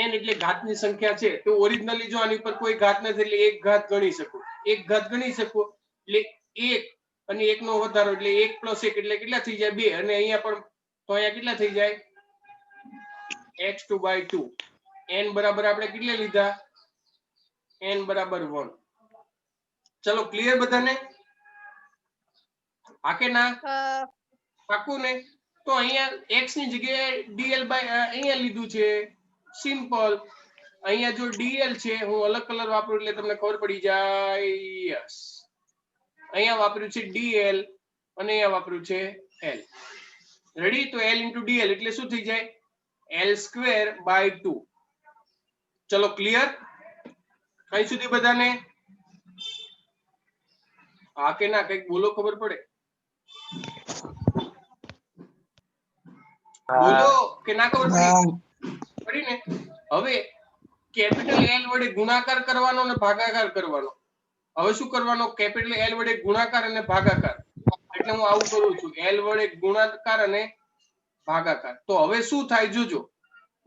n એટલે ઘાતની સંખ્યા છે. તો ઓરિજિનલી જો આની પર કોઈ ઘાત નથી એટલે એક ઘાત ગણી શકું. એક ઘાત ગણી શકું એટલે 1 અને 1 નો વધારો એટલે 1 + 1 એટલે કેટલા થઈ જાય? 2. અને અહીંયા પણ તો અહીંયા કેટલા થઈ જાય? x2/2. n બરાબર આપણે કેટલા લીધા? n બરાબર 1. ચલો ક્લિયર બધાને? હા કે ના? પાકું ને? તો અહીંયા x ની જગ્યાએ dl બાય અહીંયા લીધું છે, સિમ્પલ. અહીંયા જો dl છે, હું અલગ કલર વાપરું એટલે તમને ખબર પડી જાય. યસ, અહીંયા વાપર્યું છે dl અને અહીંયા વાપર્યું છે l. રેડી? તો l into dl એટલે શું થઈ જાય? l square by 2. ચલો ક્લિયર? કઈ સુધી બધાને? હા કે ના? કઈક બોલો, ખબર પડે. બોલો કે ના ખબર પડી ને? હવે કેપિટલ L વડે ગુણાકાર કરવાનો અને ભાગાકાર કરવાનો. હવે શું કરવાનો? કેપિટલ L વડે ગુણાકાર અને ભાગાકાર. એટલે હું આવું કરું છું, L વડે ગુણાકાર અને ભાગાકાર. તો હવે શું થાય જોજો.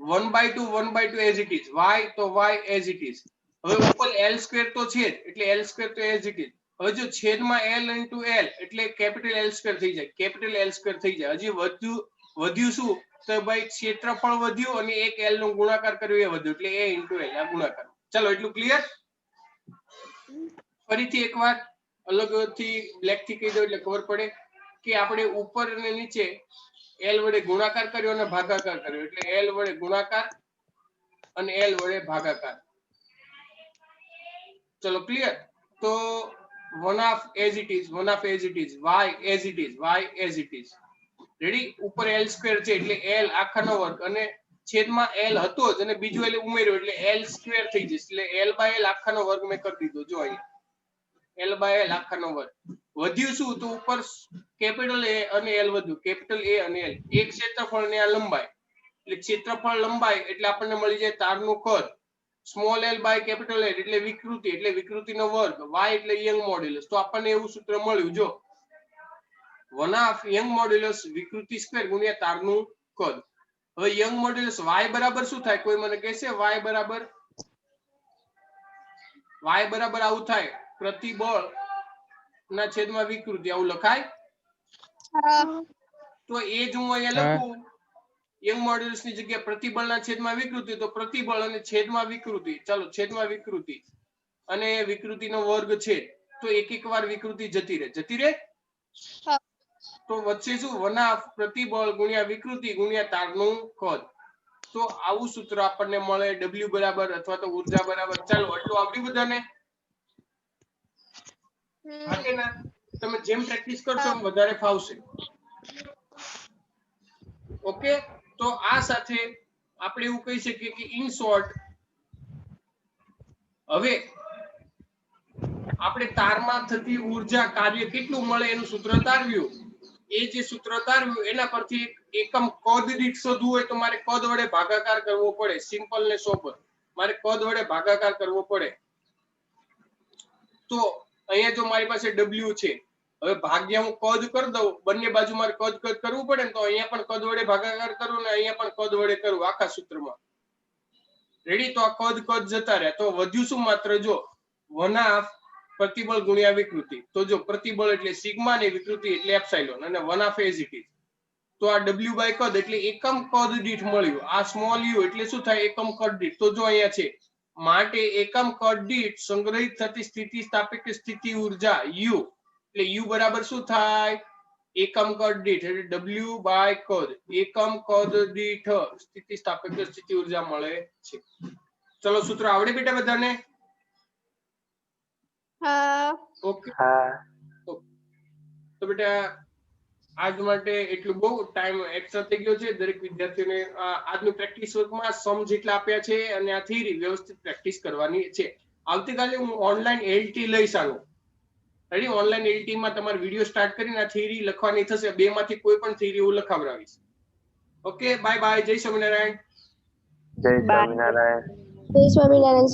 1/2 1/2 as it is, y તો y as it is. હવે ઉપર l સ્ક્વેર તો છે જ, એટલે l સ્ક્વેર તો as it is. હવે જો છેદમાં l into l એટલે કેપિટલ L સ્ક્વેર થઈ જાય, કેપિટલ L સ્ક્વેર થઈ જાય. હજી વધ્યું શું? તો ભાઈ ક્ષેત્રફળ વધ્યું અને એક l નો ગુણાકાર કર્યો એ વધ્યું, એટલે a into l આ ગુણાકાર. ચલો એટલું ક્લિયર? ફરીથી એકવાર અલગથી બ્લેક થી કહી દઉં એટલે ખબર પડે કે આપણે ઉપર અને નીચે l વડે ગુણાકાર કર્યો અને ભાગાકાર કર્યો, એટલે l વડે ગુણાકાર અને l વડે ભાગાકાર. ચલો ક્લિયર? તો 1/2 as it is, 1/2 as it is, y as it is, y as it is. Ready? ઉપર l સ્ક્વેર છે એટલે l આખાનો વર્ગ અને છેદમાં l હતો જ અને બીજું l ઉમેર્યો એટલે l સ્ક્વેર થઈ જશે, એટલે l બાય l આખાનો વર્ગ મેં કરી દીધો. જો અહીંયા l બાય l આખાનો વર્ગ. વધ્યું શું? તો ઉપર કેપિટલ A અને l વધ્યું, કેપિટલ A અને l. એક ક્ષેત્રફળ ને આ લંબાઈ, એટલે ક્ષેત્રફળ લંબાઈ એટલે આપણને મળી જાય તારનું કદ. Small l by capital L એટલે વિકૃતિ, એટલે વિકૃતિનો વર્ગ. y એટલે યંગ મોડ્યુલસ. તો આપણને એવું સૂત્ર મળ્યું, જો 1/2 યંગ મોડ્યુલસ વિકૃતિ સ્ક્વેર ગુણ્યા તારનું કદ. હવે યંગ મોડ્યુલસ y બરાબર શું થાય? કોઈ મને કહેશે? y બરાબર આવું થાય, પ્રતિબળ ના છેદમાં વિકૃતિ. આવું લખાય? તો એ જ હું અહીંયા લખું, યંગ મોડ્યુલસ ની જગ્યાએ પ્રતિબળના છેદમાં વિકૃતિ, તો પ્રતિબળ અને છેદમાં વિકૃતિ. ચાલો, છેદમાં વિકૃતિ અને વિકૃતિનો વર્ગ છે, તો એક વાર વિકૃતિ જતી રહે. તો વચ્ચે શું? 1/2 પ્રતિબળ ગુણ્યા વિકૃતિ ગુણ્યા તારનું કદ. તો આવું સૂત્ર આપણને મળે, W બરાબર અથવા તો ઉર્જા બરાબર. ચાલો આટલું આવડ્યું બધાને? હા કે ના? તમે જેમ પ્રેક્ટિસ કરશો એમ વધારે ફાવશે. ઓકે? તો આ સાથે આપણે એવું કહી શકીએ કે ઇન શોર્ટ હવે આપણે તારમાં થતી ઉર્જા કાર્ય કેટલું મળે એનું સૂત્ર તારવ્યું. એ જે સૂત્ર તારવ્યું એના પરથી એકમ કદ દીઠ શોધવું હોય તો મારે કદ વડે ભાગાકાર કરવો પડે. સિમ્પલ ને સોબર, મારે કદ વડે ભાગાકાર કરવો પડે. તો અહીંયા જો મારી પાસે W છે, હવે ભાગ્યા હું કદ કરી દઉં, બંને બાજુ મારે કદ કરવું પડે ને, તો અહીંયા પણ કદ વડે ભાગાકાર કરું ને અહીંયા પણ કદ વડે કરું આખા સૂત્રમાં. રેડી? તો આ કદ જતા રહ્યા, તો વધ્યું શું? માત્ર જો 1/2 પ્રતિબળ ગુણ્યા વિકૃતિ. તો જો પ્રતિબળ એટલે સિગ્મા ને વિકૃતિ એટલે એપ્સાઇલોન અને 1/2 as it is. તો આ W બાય કદ એટલે એકમ કદ દીઠ મળ્યું. આ સ્મોલ u એટલે શું થાય? એકમ કદ દીઠ. તો જો અહીંયા છે, માટે એકમ કદ દીઠ સંગ્રહિત થતી સ્થિતિ સ્થાપક સ્થિતિ ઉર્જા u, એટલે u બરાબર શું થાય? એકમ કદ દીઠ એટલે W બાય કદ, એકમ કદ દીઠ સ્થિતિ સ્થાપક સ્થિતિ ઉર્જા મળે છે. ચલો સૂત્ર આવડે બેટા બધાને? ઓકે. તો બેટા આજ માટે એટલું, બહુ ટાઈમ એક્સ્ટ્રા થઈ ગયો છે. દરેક વિદ્યાર્થીઓને આજનું પ્રેક્ટિસ વર્કમાં સમ જેટલા આપ્યા છે અને આ થિયરી વ્યવસ્થિત પ્રેક્ટિસ કરવાની છે. આવતીકાલે હું ઓનલાઈન LT લઈશ આનું. રેડી? ઓનલાઈન LT માં તમારે વિડિયો સ્ટાર્ટ કરીને આ થિયરી લખવાની થશે. બે માંથી કોઈ પણ થિયરી હું લખાવડાવીશ. Okay, bye bye. જય સ્વામિનારાયણ. જય સ્વામિનારાયણ. જય સ્વામિનારાયણ.